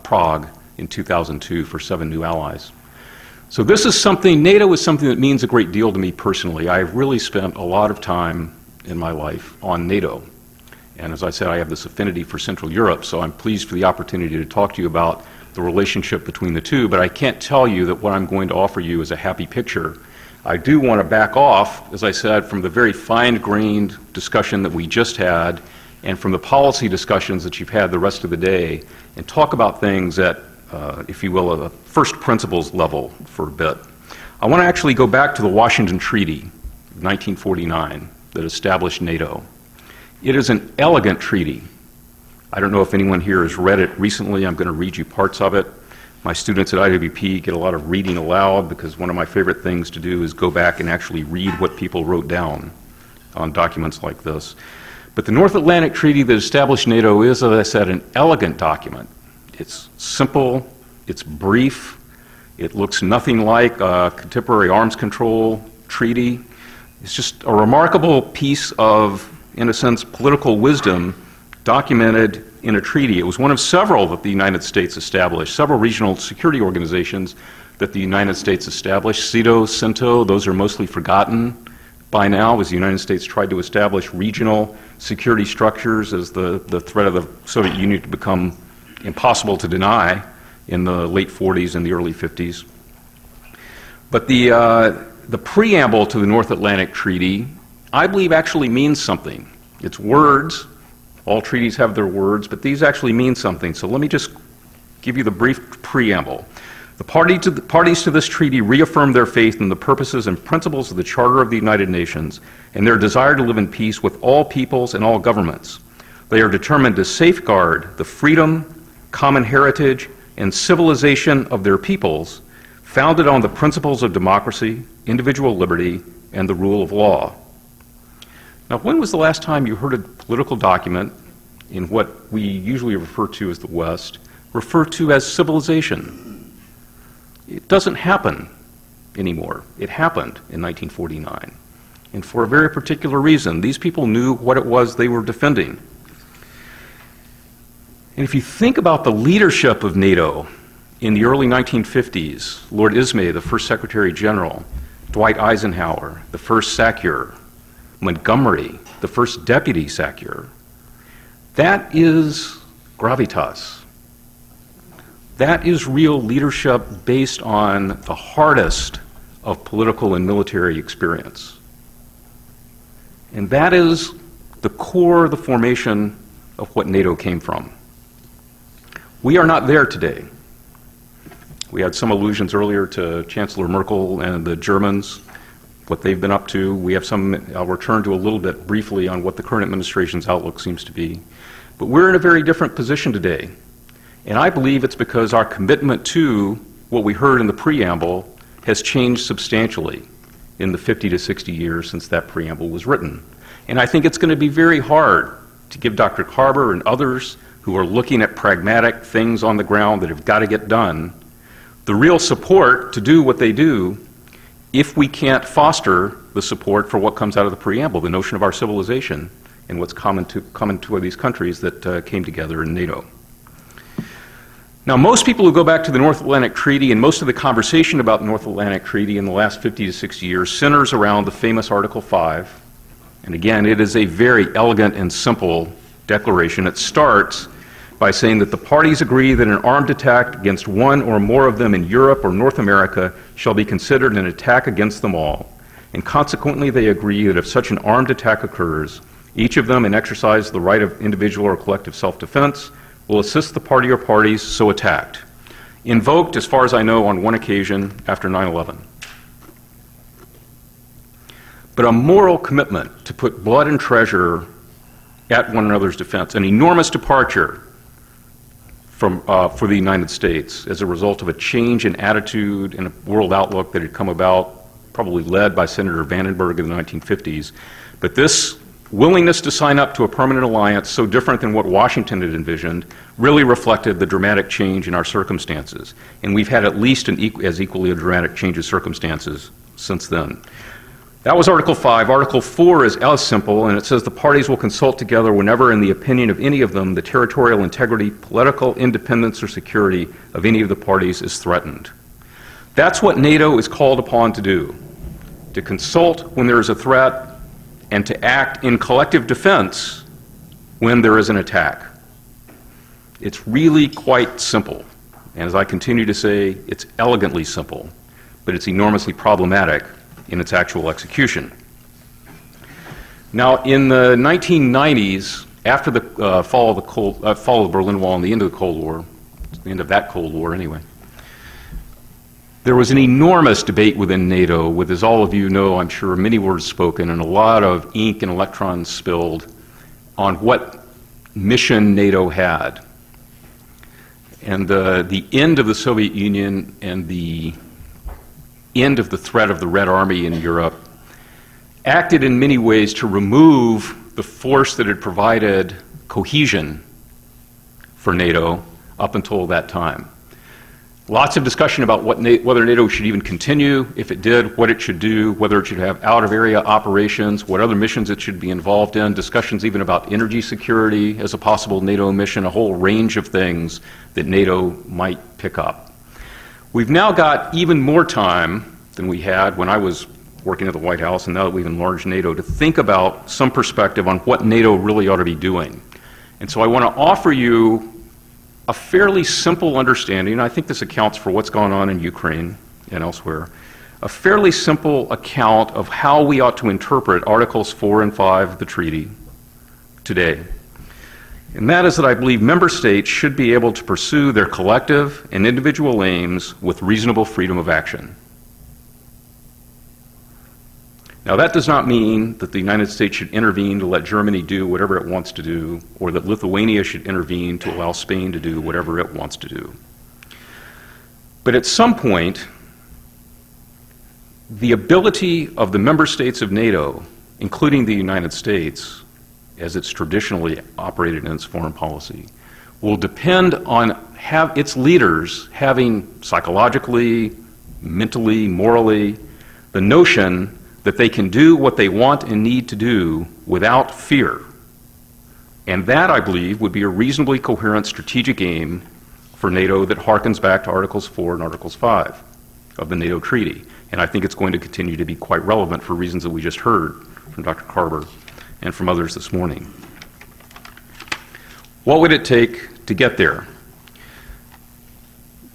Prague in 2002 for 7 new allies. So this is something, NATO is something that means a great deal to me personally. I've really spent a lot of time in my life on NATO. And as I said, I have this affinity for Central Europe, so I'm pleased for the opportunity to talk to you about the relationship between the two, but I can't tell you that what I'm going to offer you is a happy picture. I do want to back off, as I said, from the very fine-grained discussion that we just had and from the policy discussions that you've had the rest of the day and talk about things at, if you will, a first principles level for a bit. I want to actually go back to the Washington Treaty of 1949 that established NATO. It is an elegant treaty. I don't know if anyone here has read it recently. I'm going to read you parts of it. My students at IWP get a lot of reading aloud because one of my favorite things to do is go back and actually read what people wrote down on documents like this. But the North Atlantic Treaty that established NATO is, as I said, an elegant document. It's simple, it's brief, it looks nothing like a contemporary arms control treaty. It's just a remarkable piece of, in a sense, political wisdom documented in a treaty. It was one of several that the United States established, several regional security organizations that the United States established. CETO, CENTO, those are mostly forgotten by now as the United States tried to establish regional security structures as the threat of the Soviet Union to become impossible to deny in the late 40s and the early 50s. But the preamble to the North Atlantic Treaty, I believe, actually means something. It's words. All treaties have their words, but these actually mean something. So let me just give you the brief preamble. The parties to this treaty reaffirm their faith in the purposes and principles of the Charter of the United Nations and their desire to live in peace with all peoples and all governments. They are determined to safeguard the freedom, common heritage, and civilization of their peoples, founded on the principles of democracy, individual liberty, and the rule of law. Now, when was the last time you heard a political document in what we usually refer to as the West, referred to as civilization? It doesn't happen anymore. It happened in 1949. And for a very particular reason. These people knew what it was they were defending. And if you think about the leadership of NATO in the early 1950s, Lord Ismay, the first Secretary General, Dwight Eisenhower, the first SACEUR, Montgomery, the first deputy SACEUR, that is gravitas. That is real leadership based on the hardest of political and military experience. And that is the core of the formation of what NATO came from. We are not there today. We had some allusions earlier to Chancellor Merkel and the Germans, what they've been up to. We have some, I'll return to a little bit briefly on what the current administration's outlook seems to be. But we're in a very different position today. And I believe it's because our commitment to what we heard in the preamble has changed substantially in the 50 to 60 years since that preamble was written. And I think it's going to be very hard to give Dr. Karber and others who are looking at pragmatic things on the ground that have got to get done the real support to do what they do if we can't foster the support for what comes out of the preamble, the notion of our civilization and what's common to these countries that came together in NATO. Now, most people who go back to the North Atlantic Treaty and most of the conversation about the North Atlantic Treaty in the last 50 to 60 years centers around the famous Article 5. And again, it is a very elegant and simple declaration. It starts, by saying that the parties agree that an armed attack against one or more of them in Europe or North America shall be considered an attack against them all, and consequently they agree that if such an armed attack occurs, each of them, in exercise of the right of individual or collective self-defense, will assist the party or parties so attacked. Invoked, as far as I know, on one occasion after 9/11. But a moral commitment to put blood and treasure at one another's defense, an enormous departure from, for the United States as a result of a change in attitude and a world outlook that had come about, probably led by Senator Vandenberg in the 1950s. But this willingness to sign up to a permanent alliance so different than what Washington had envisioned really reflected the dramatic change in our circumstances. And we've had at least as equally a dramatic change of circumstances since then. That was Article 5. Article 4 is as simple, and it says the parties will consult together whenever, in the opinion of any of them, the territorial integrity, political independence, or security of any of the parties is threatened. That's what NATO is called upon to do, to consult when there is a threat and to act in collective defense when there is an attack. It's really quite simple, and as I continue to say, it's elegantly simple, but it's enormously problematic in its actual execution. Now, in the 1990s, after the fall of the Berlin Wall and the end of the Cold War, the end of that Cold War anyway, there was an enormous debate within NATO with, as all of you know, I'm sure, many words spoken and a lot of ink and electrons spilled on what mission NATO had. And the end of the Soviet Union and the end of the threat of the Red Army in Europe acted in many ways to remove the force that had provided cohesion for NATO up until that time. Lots of discussion about whether NATO should even continue, if it did, what it should do, whether it should have out-of-area operations, what other missions it should be involved in, discussions even about energy security as a possible NATO mission, a whole range of things that NATO might pick up. We've now got even more time than we had when I was working at the White House, and now that we've enlarged NATO, to think about some perspective on what NATO really ought to be doing. And so I want to offer you a fairly simple understanding, and I think this accounts for what's going on in Ukraine and elsewhere, a fairly simple account of how we ought to interpret Articles 4 and 5 of the treaty today. And that is that I believe member states should be able to pursue their collective and individual aims with reasonable freedom of action. Now, that does not mean that the United States should intervene to let Germany do whatever it wants to do, or that Lithuania should intervene to allow Spain to do whatever it wants to do. But at some point, the ability of the member states of NATO, including the United States, as it's traditionally operated in its foreign policy, will depend on its leaders having psychologically, mentally, morally, the notion that they can do what they want and need to do without fear. And that, I believe, would be a reasonably coherent strategic aim for NATO that harkens back to Articles 4 and Articles 5 of the NATO Treaty. And I think it's going to continue to be quite relevant for reasons that we just heard from Dr. Karber and from others this morning. What would it take to get there?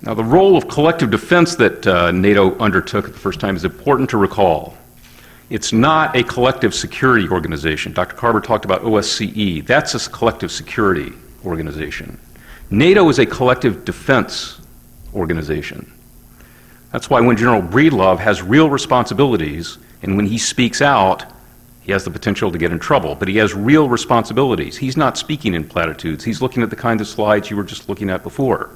Now, the role of collective defense that NATO undertook at the first time is important to recall. It's not a collective security organization. Dr. Karber talked about OSCE. That's a collective security organization. NATO is a collective defense organization. That's why when General Breedlove has real responsibilities, and when he speaks out, he has the potential to get in trouble, but he has real responsibilities. He's not speaking in platitudes. He's looking at the kind of slides you were just looking at before.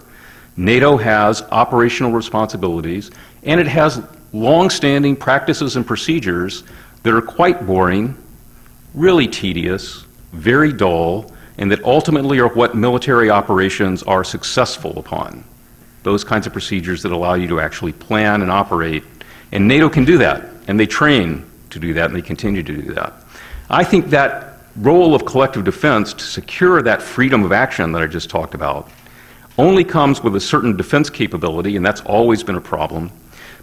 NATO has operational responsibilities, and it has long-standing practices and procedures that are quite boring, really tedious, very dull, and that ultimately are what military operations are successful upon. Those kinds of procedures that allow you to actually plan and operate. And NATO can do that, and they train to do that, and they continue to do that. I think that role of collective defense to secure that freedom of action that I just talked about only comes with a certain defense capability, and that's always been a problem.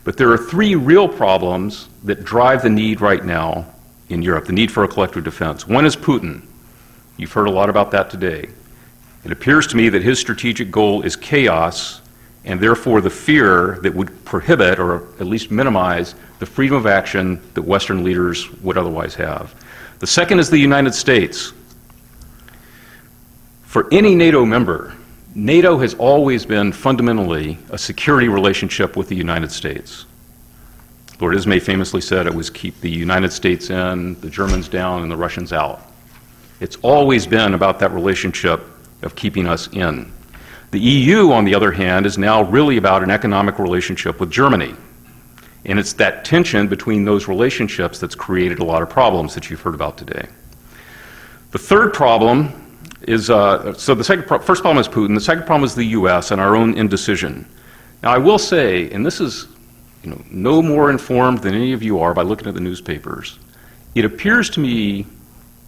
But there are three real problems that drive the need right now in Europe, the need for a collective defense. One is Putin. You've heard a lot about that today. It appears to me that his strategic goal is chaos, and therefore the fear that would prohibit or at least minimize the freedom of action that Western leaders would otherwise have. The second is the United States. For any NATO member, NATO has always been fundamentally a security relationship with the United States. Lord Ismay famously said it was keep the United States in, the Germans down, and the Russians out. It's always been about that relationship of keeping us in. The EU, on the other hand, is now really about an economic relationship with Germany. And it's that tension between those relationships that's created a lot of problems that you've heard about today. The third problem is, first problem is Putin, the second problem is the US and our own indecision. Now I will say, and this is no more informed than any of you are by looking at the newspapers, it appears to me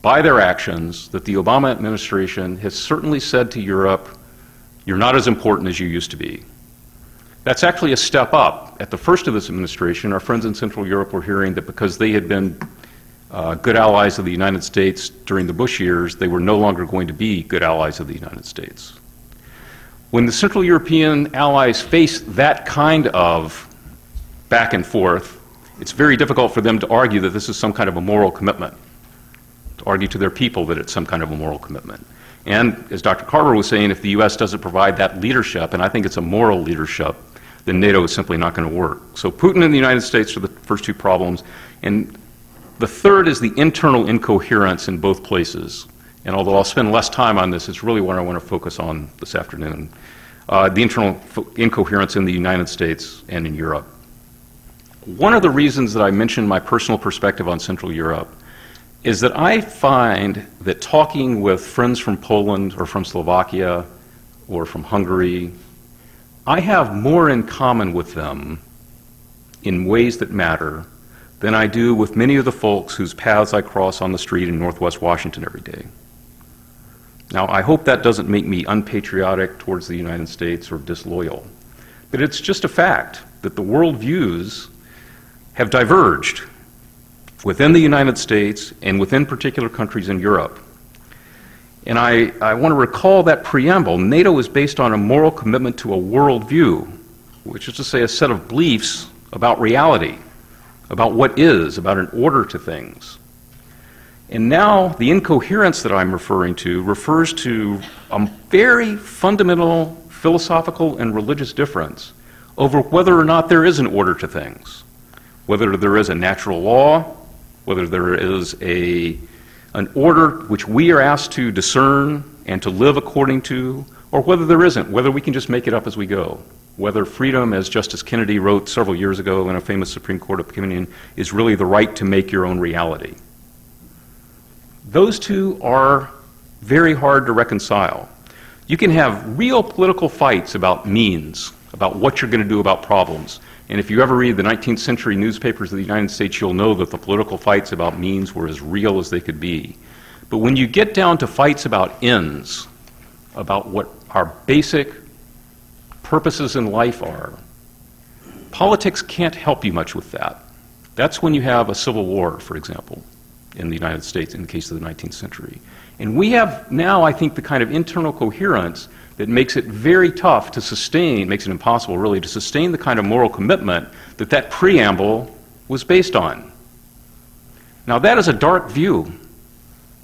by their actions that the Obama administration has certainly said to Europe, you're not as important as you used to be. That's actually a step up. At the first of this administration, our friends in Central Europe were hearing that because they had been good allies of the United States during the Bush years, they were no longer going to be good allies of the United States. When the Central European allies face that kind of back and forth, it's very difficult for them to argue that this is some kind of a moral commitment, to argue to their people that it's some kind of a moral commitment. And as Dr. Karber was saying, if the U.S. doesn't provide that leadership, and I think it's a moral leadership, then NATO is simply not going to work. So Putin and the United States are the first two problems. And the third is the internal incoherence in both places. And although I'll spend less time on this, it's really what I want to focus on this afternoon. The internal incoherence in the United States and in Europe. One of the reasons that I mentioned my personal perspective on Central Europe is that I find that talking with friends from Poland or from Slovakia or from Hungary, I have more in common with them in ways that matter than I do with many of the folks whose paths I cross on the street in Northwest Washington every day. Now, I hope that doesn't make me unpatriotic towards the United States or disloyal, but it's just a fact that the worldviews have diverged within the United States and within particular countries in Europe. And I want to recall that preamble. NATO is based on a moral commitment to a worldview, which is to say a set of beliefs about reality, about what is, about an order to things. And now the incoherence that I'm referring to refers to a very fundamental philosophical and religious difference over whether or not there is an order to things, whether there is a natural law, whether there is an order which we are asked to discern and to live according to, or whether there isn't, whether we can just make it up as we go, whether freedom, as Justice Kennedy wrote several years ago in a famous Supreme Court opinion, is really the right to make your own reality. Those two are very hard to reconcile. You can have real political fights about means, about what you're going to do about problems. And if you ever read the 19th century newspapers of the United States, you'll know that the political fights about means were as real as they could be. But when you get down to fights about ends, about what our basic purposes in life are, politics can't help you much with that. That's when you have a civil war, for example, in the United States in the case of the 19th century. And we have now, I think, the kind of internal coherence that makes it very tough to sustain, makes it impossible really, to sustain the kind of moral commitment that that preamble was based on. Now that is a dark view.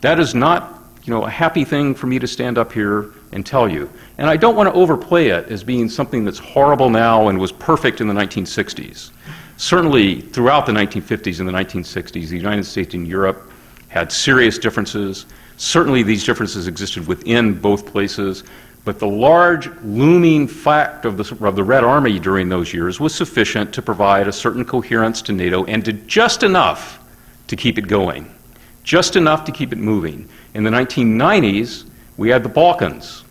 That is not, a happy thing for me to stand up here and tell you. And I don't want to overplay it as being something that's horrible now and was perfect in the 1960s. Certainly throughout the 1950s and the 1960s, the United States and Europe had serious differences. Certainly these differences existed within both places. But the large looming fact of the Red Army during those years was sufficient to provide a certain coherence to NATO and to just enough to keep it going, just enough to keep it moving. In the 1990s, we had the Balkans,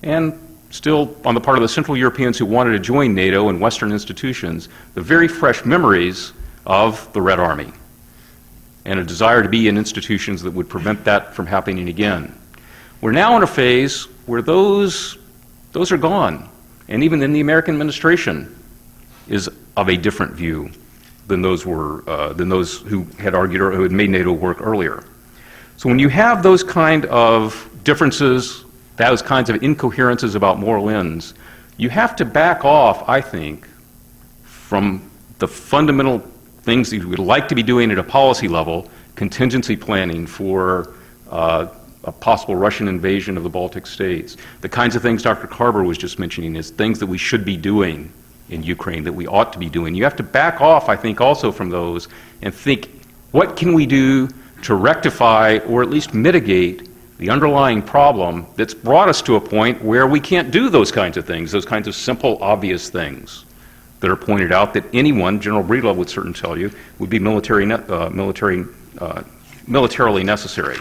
and still on the part of the Central Europeans who wanted to join NATO and Western institutions, the very fresh memories of the Red Army and a desire to be in institutions that would prevent that from happening again. We're now in a phase where those are gone, and even in the American administration is of a different view than those who had argued or who had made NATO work earlier. So when you have those kind of differences those kinds of incoherences about moral ends, you have to back off, I think, from the fundamental things that you would like to be doing at a policy level, contingency planning for a possible Russian invasion of the Baltic states. The kinds of things Dr. Karber was just mentioning is things that we should be doing in Ukraine, that we ought to be doing. You have to back off, I think, also from those and think, what can we do to rectify or at least mitigate the underlying problem that's brought us to a point where we can't do those kinds of things, those kinds of simple, obvious things that are pointed out that anyone, General Breedlove would certainly tell you, would be militarily necessary.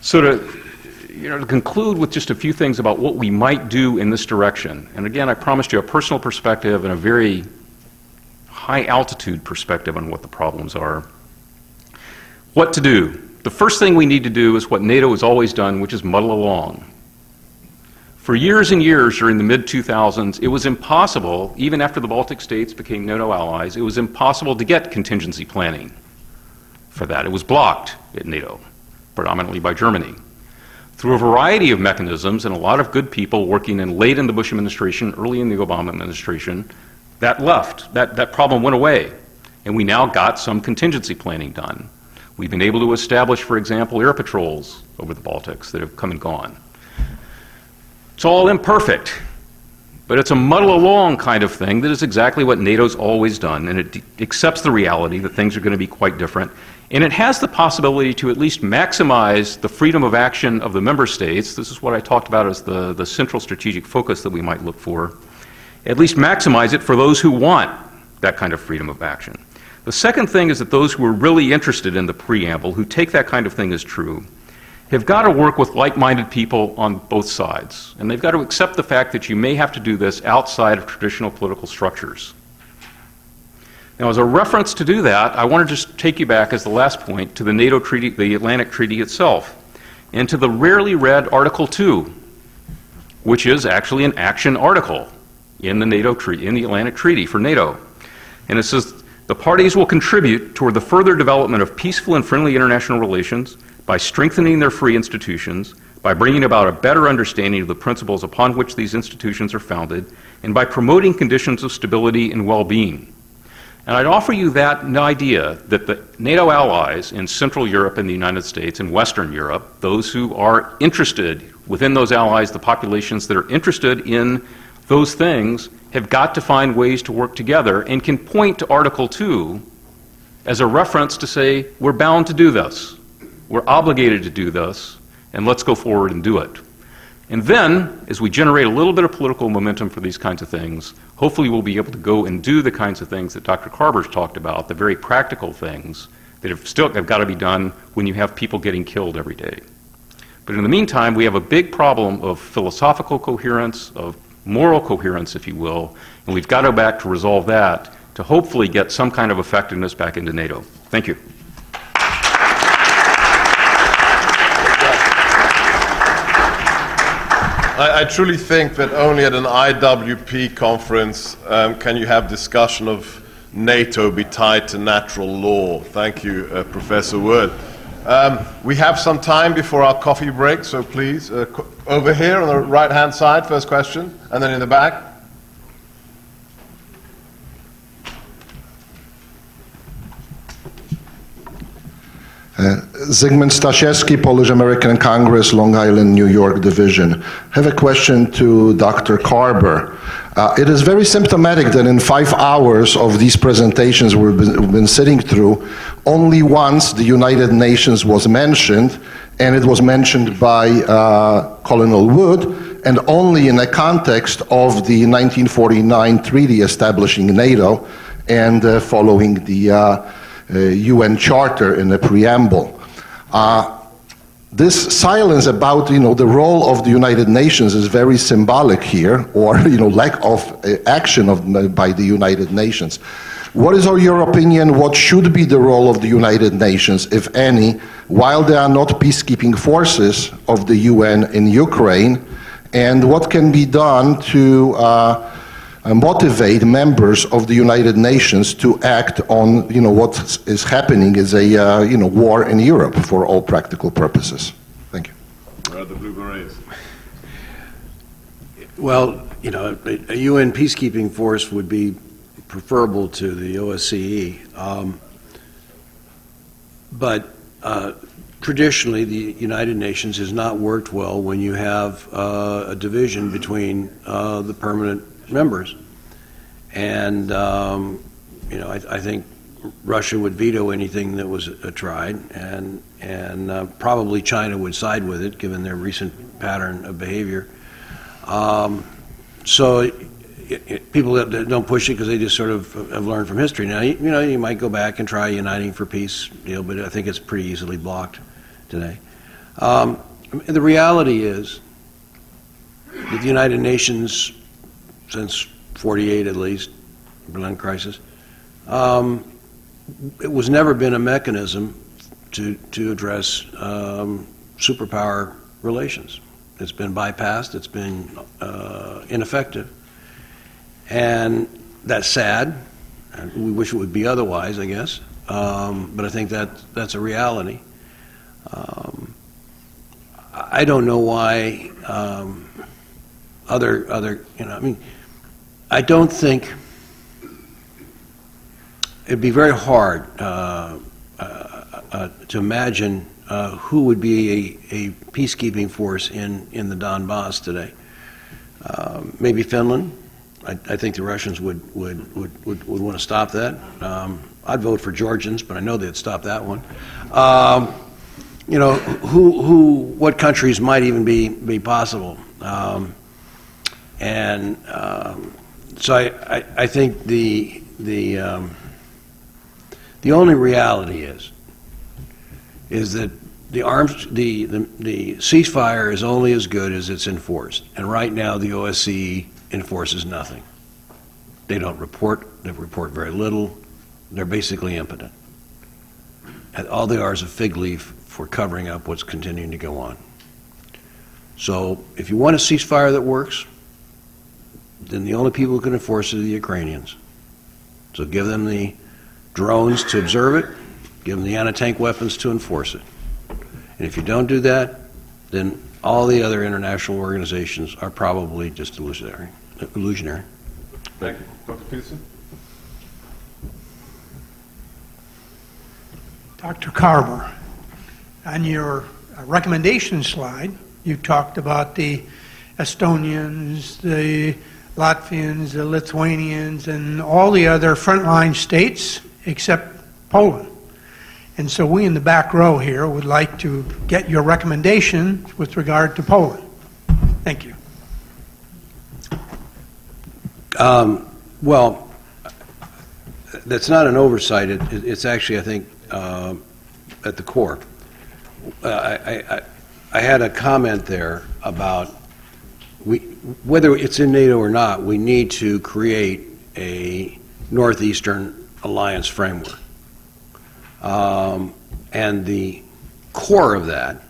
So to conclude with just a few things about what we might do in this direction, and again, I promised you a personal perspective and a very high altitude perspective on what the problems are. What to do? The first thing we need to do is what NATO has always done, which is muddle along. For years and years during the mid-2000s, it was impossible, even after the Baltic states became NATO allies, it was impossible to get contingency planning for that. It was blocked at NATO, predominantly by Germany. Through a variety of mechanisms and a lot of good people working in late in the Bush administration, early in the Obama administration, that left. That problem went away. And we now got some contingency planning done. We've been able to establish, for example, air patrols over the Baltics that have come and gone. It's all imperfect, but it's a muddle along kind of thing that is exactly what NATO's always done, and it accepts the reality that things are going to be quite different. And it has the possibility to at least maximize the freedom of action of the member states. This is what I talked about as the central strategic focus that we might look for. At least maximize it for those who want that kind of freedom of action. The second thing is that those who are really interested in the preamble, who take that kind of thing as true, have got to work with like-minded people on both sides. And they've got to accept the fact that you may have to do this outside of traditional political structures. Now, as a reference to do that, I want to just take you back as the last point to the NATO Treaty, the Atlantic Treaty itself, and to the rarely read Article 2, which is actually an action article in the NATO treaty, in the Atlantic Treaty for NATO. And it says, the parties will contribute toward the further development of peaceful and friendly international relations by strengthening their free institutions, by bringing about a better understanding of the principles upon which these institutions are founded, and by promoting conditions of stability and well-being. And I'd offer you that idea that the NATO allies in Central Europe and the United States and Western Europe, those who are interested within those allies, the populations that are interested in those things, have got to find ways to work together and can point to Article 2 as a reference to say, we're bound to do this, we're obligated to do this, and let's go forward and do it. And then, as we generate a little bit of political momentum for these kinds of things, hopefully we'll be able to go and do the kinds of things that Dr. Karber's talked about, the very practical things that have got to be done when you have people getting killed every day. But in the meantime, we have a big problem of philosophical coherence, of moral coherence, if you will, and we've got to go back to resolve that to hopefully get some kind of effectiveness back into NATO. Thank you. I truly think that only at an IWP conference can you have discussion of NATO be tied to natural law. Thank you, Professor Wood. We have some time before our coffee break, so please, over here on the right-hand side, first question, and then in the back. Zygmunt Stasiewski, Polish-American Congress, Long Island, New York Division. I have a question to Dr. Karber. It is very symptomatic that in 5 hours of these presentations we've been sitting through, only once the United Nations was mentioned, and it was mentioned by Colonel Wood, and only in the context of the 1949 treaty establishing NATO and following the UN Charter in the preamble. This silence about the role of the United Nations is very symbolic here, or lack of action by the United Nations. What is your opinion? What should be the role of the United Nations, if any, while there are not peacekeeping forces of the UN in Ukraine? And what can be done to motivate members of the United Nations to act on what is happening is a war in Europe for all practical purposes? Thank you. are the Blue Berets? Well, you know, a UN peacekeeping force would be preferable to the OSCE, but traditionally the United Nations has not worked well when you have a division between the permanent members. And, you know, I think Russia would veto anything that was tried, and probably China would side with it, given their recent pattern of behavior. So people that don't push it because they just sort of have learned from history. Now, you know, you might go back and try uniting for peace, you know, but I think it's pretty easily blocked today. The reality is that the United Nations, since '48 at least, Berlin crisis, it was never been a mechanism to address superpower relations. It's been bypassed, it's been ineffective. And that's sad. We wish it would be otherwise, I guess. But I think that's a reality. I don't know why other, you know, I mean, I don't think it'd be very hard to imagine who would be a peacekeeping force in the Donbass today. Maybe Finland. I think the Russians would want to stop that. I'd vote for Georgians, but I know they'd stop that one. You know, what countries might even be possible? So I think the only reality is that the ceasefire is only as good as it's enforced, and right now the OSCE enforces nothing. They don't report. They report very little. They're basically impotent. And all they are is a fig leaf for covering up what's continuing to go on. So if you want a ceasefire that works, then the only people who can enforce it are the Ukrainians. So give them the drones to observe it, give them the anti-tank weapons to enforce it. And if you don't do that, then all the other international organizations are probably just illusionary. Thank you. Dr. Peterson? Dr. Karber, on your recommendation slide, you talked about the Estonians, the Latvians, the Lithuanians, and all the other frontline states except Poland. And so we in the back row here would like to get your recommendation with regard to Poland. Thank you. Well, that's not an oversight. It's actually, I think, at the core. I had a comment there about whether it's in NATO or not, we need to create a Northeastern Alliance framework. And the core of that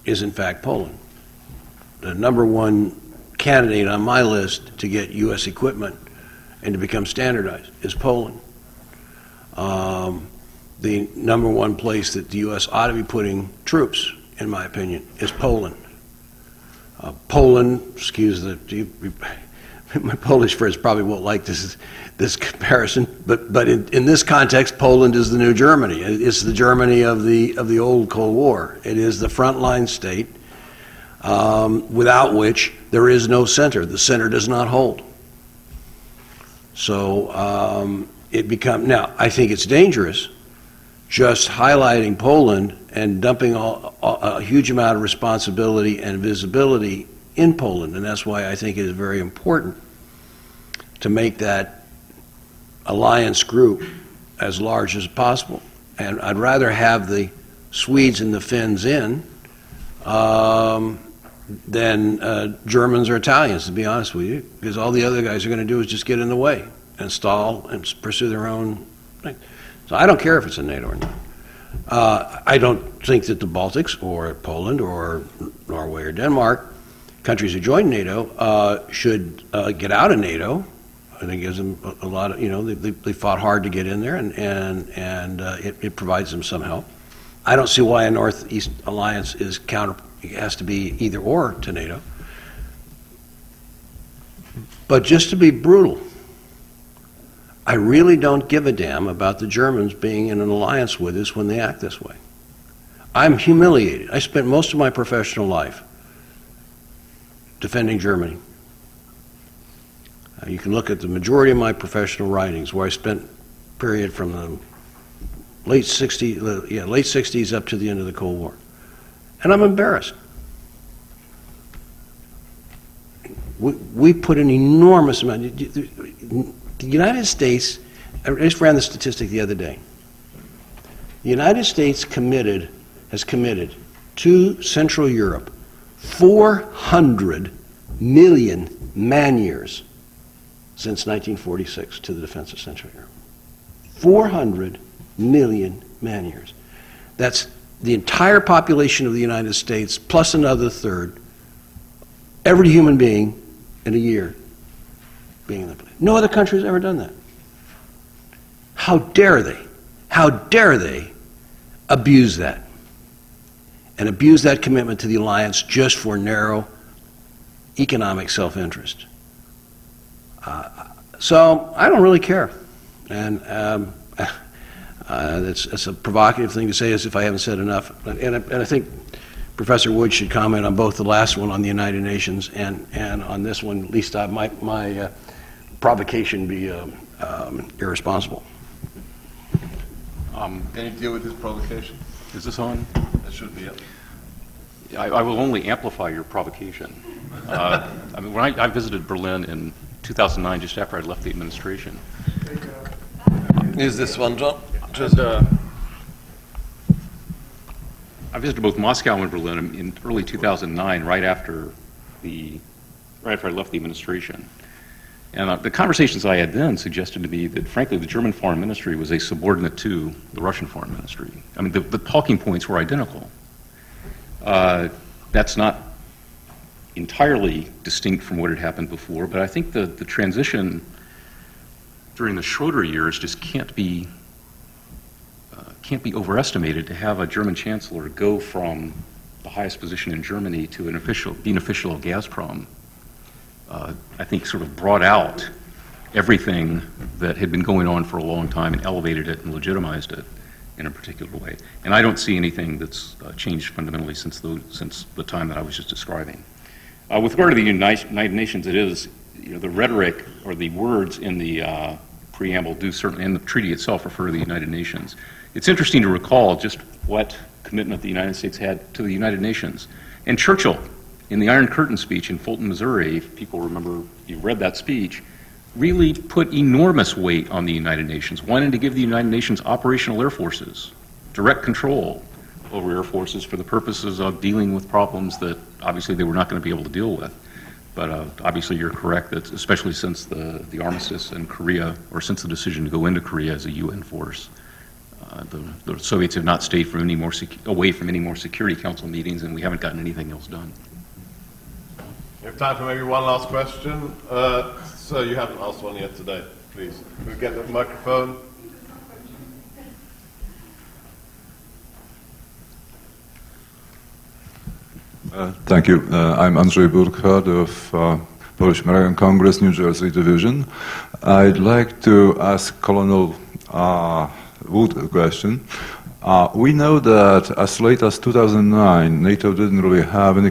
is, in fact, Poland. The #1 candidate on my list to get U.S. equipment and to become standardized is Poland. The #1 place that the U.S. ought to be putting troops, in my opinion, is Poland. Poland, excuse my Polish friends probably won't like this comparison, but in this context, Poland is the new Germany. It's the Germany of the old Cold War. It is the frontline state without which there is no center. The center does not hold. So now I think it's dangerous just highlighting Poland and dumping a huge amount of responsibility and visibility in Poland, and that's why I think it is very important to make that alliance group as large as possible. And I'd rather have the Swedes and the Finns in than Germans or Italians, to be honest with you, because all the other guys are going to do is just get in the way and stall and pursue their own thing. So I don't care if it's in NATO or not. I don't think that the Baltics or Poland or Norway or Denmark, countries who join NATO, should get out of NATO. I think it gives them a lot of, you know, they fought hard to get in there, and it provides them some help. I don't see why a Northeast alliance is It has to be either or to NATO. But just to be brutal, I really don't give a damn about the Germans being in an alliance with us when they act this way. I'm humiliated. I spent most of my professional life defending Germany. You can look at the majority of my professional writings where I spent a period from the late 60s up to the end of the Cold War. And I'm embarrassed. We put an enormous amount. The United States, I just ran the statistic the other day. The United States has committed to Central Europe 400 million man-years since 1946 to the defense of Central Europe. 400 million man-years. That's the entire population of the United States plus another third, every human being in a year being in that place. No other country has ever done that. How dare they? How dare they abuse that? And abuse that commitment to the alliance just for narrow economic self-interest. So I don't really care. And it's a provocative thing to say as if I haven't said enough. And I think Professor Wood should comment on both the last one on the United Nations and on this one, at least my provocation be irresponsible. Any deal with this provocation? Is this on? That should be it. I will only amplify your provocation. I mean, when I visited Berlin in 2009, just after I left the administration. Is this one, John? I visited both Moscow and Berlin in early 2009, right after I left the administration. And the conversations I had then suggested to me that, frankly, the German foreign ministry was a subordinate to the Russian foreign ministry. I mean, the talking points were identical. That's not entirely distinct from what had happened before, but I think the transition during the Schroeder years just can't be overestimated. To have a German chancellor go from the highest position in Germany to being official of Gazprom, I think sort of brought out everything that had been going on for a long time and elevated it and legitimized it in a particular way. And I don't see anything that's changed fundamentally since the time that I was just describing. With regard to the United Nations, it is, the rhetoric or the words in the preamble do certainly, and the treaty itself, refer to the United Nations. It's interesting to recall just what commitment the United States had to the United Nations. And Churchill, in the Iron Curtain speech in Fulton, Missouri, if people remember, you read that speech, really put enormous weight on the United Nations, wanting to give the United Nations operational air forces, direct control over air forces for the purposes of dealing with problems that obviously they were not going to be able to deal with. But obviously you're correct that especially since the armistice in Korea, or since the decision to go into Korea as a UN force, the Soviets have not stayed from away from any more Security Council meetings, and we haven't gotten anything else done. We have time for maybe one last question. So you haven't asked one yet today, please. Can we get the microphone? Thank you. I'm Andrzej Burkhardt of Polish American Congress, New Jersey Division. I'd like to ask Colonel Wood a question. We know that as late as 2009, NATO didn't really have any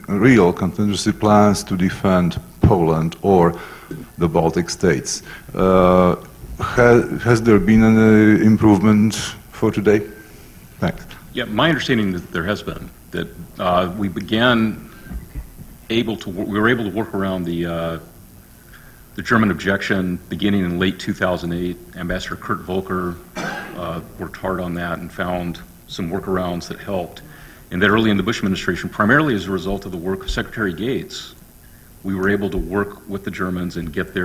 real contingency plans to defend Poland or the Baltic states. Has there been any improvement for today? Thanks. Yeah, my understanding that there has been, that we were able to work around the German objection beginning in late 2008. Ambassador Kurt Volker worked hard on that and found some workarounds that helped. And that early in the Bush administration, primarily as a result of the work of Secretary Gates, we were able to work with the Germans and get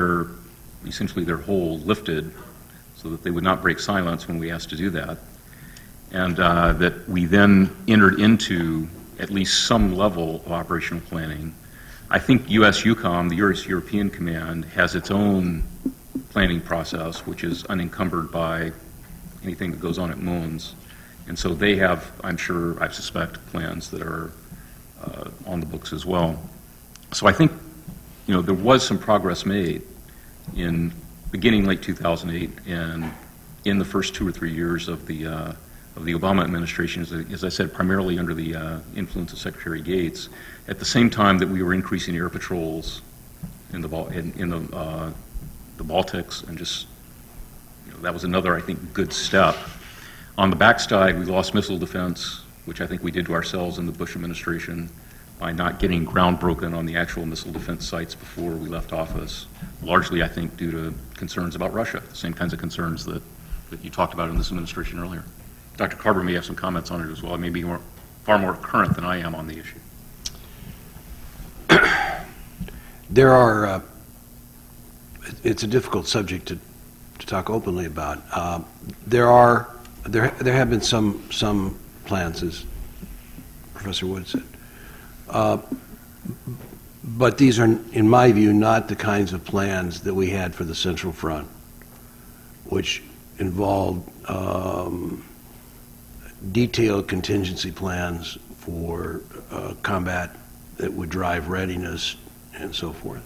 essentially their hold lifted so that they would not break silence when we asked to do that. And that we then entered into at least some level of operational planning. I think US EUCOM, the US European Command, has its own planning process, which is unencumbered by anything that goes on at Mons. And so they have, I'm sure, I suspect, plans that are on the books as well. So I think, you know, there was some progress made in beginning late 2008 and in the first 2 or 3 years of the Obama administration, as I said, primarily under the influence of Secretary Gates, at the same time that we were increasing air patrols in the Baltics, and just, you know, that was another, I think, good step. On the backside, we lost missile defense, which I think we did to ourselves in the Bush administration by not getting ground broken on the actual missile defense sites before we left office, largely, I think, due to concerns about Russia, the same kinds of concerns that you talked about in this administration earlier. Dr. Karber may have some comments on it as well. It may be far more current than I am on the issue. There are, it's a difficult subject to talk openly about. There have been some plans, as Professor Wood said. But these are, in my view, not the kinds of plans that we had for the Central Front, which involved detailed contingency plans for combat that would drive readiness and so forth.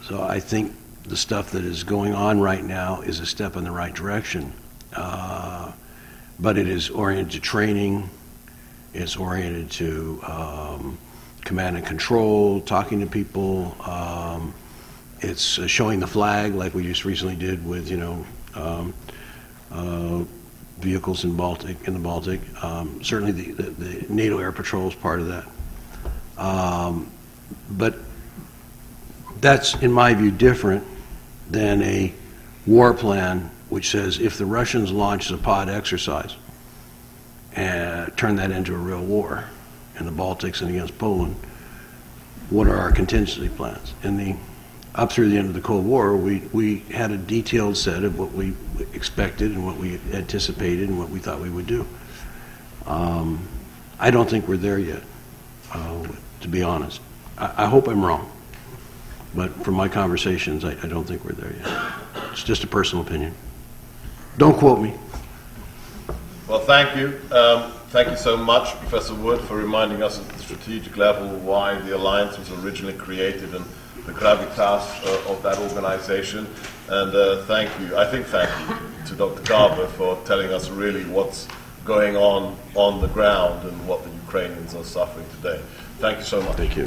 So I think the stuff that is going on right now is a step in the right direction, but it is oriented to training, it's oriented to command and control, talking to people, it's showing the flag like we just recently did with, you know, vehicles in the Baltic. Certainly the NATO air patrol is part of that. But that's, in my view, different than a war plan which says if the Russians launch a pod exercise and turn that into a real war in the Baltics and against Poland, what are our contingency plans? Up through the end of the Cold War, we had a detailed set of what we expected and what we anticipated and what we thought we would do. I don't think we're there yet, to be honest. I hope I'm wrong, but from my conversations, I don't think we're there yet. It's just a personal opinion. Don't quote me. Well, thank you. Thank you so much, Professor Wood, for reminding us at the strategic level why the alliance was originally created and the gravitas of that organization. And thank you to Dr. Karber for telling us really what's going on the ground and what the Ukrainians are suffering today. Thank you so much. Thank you.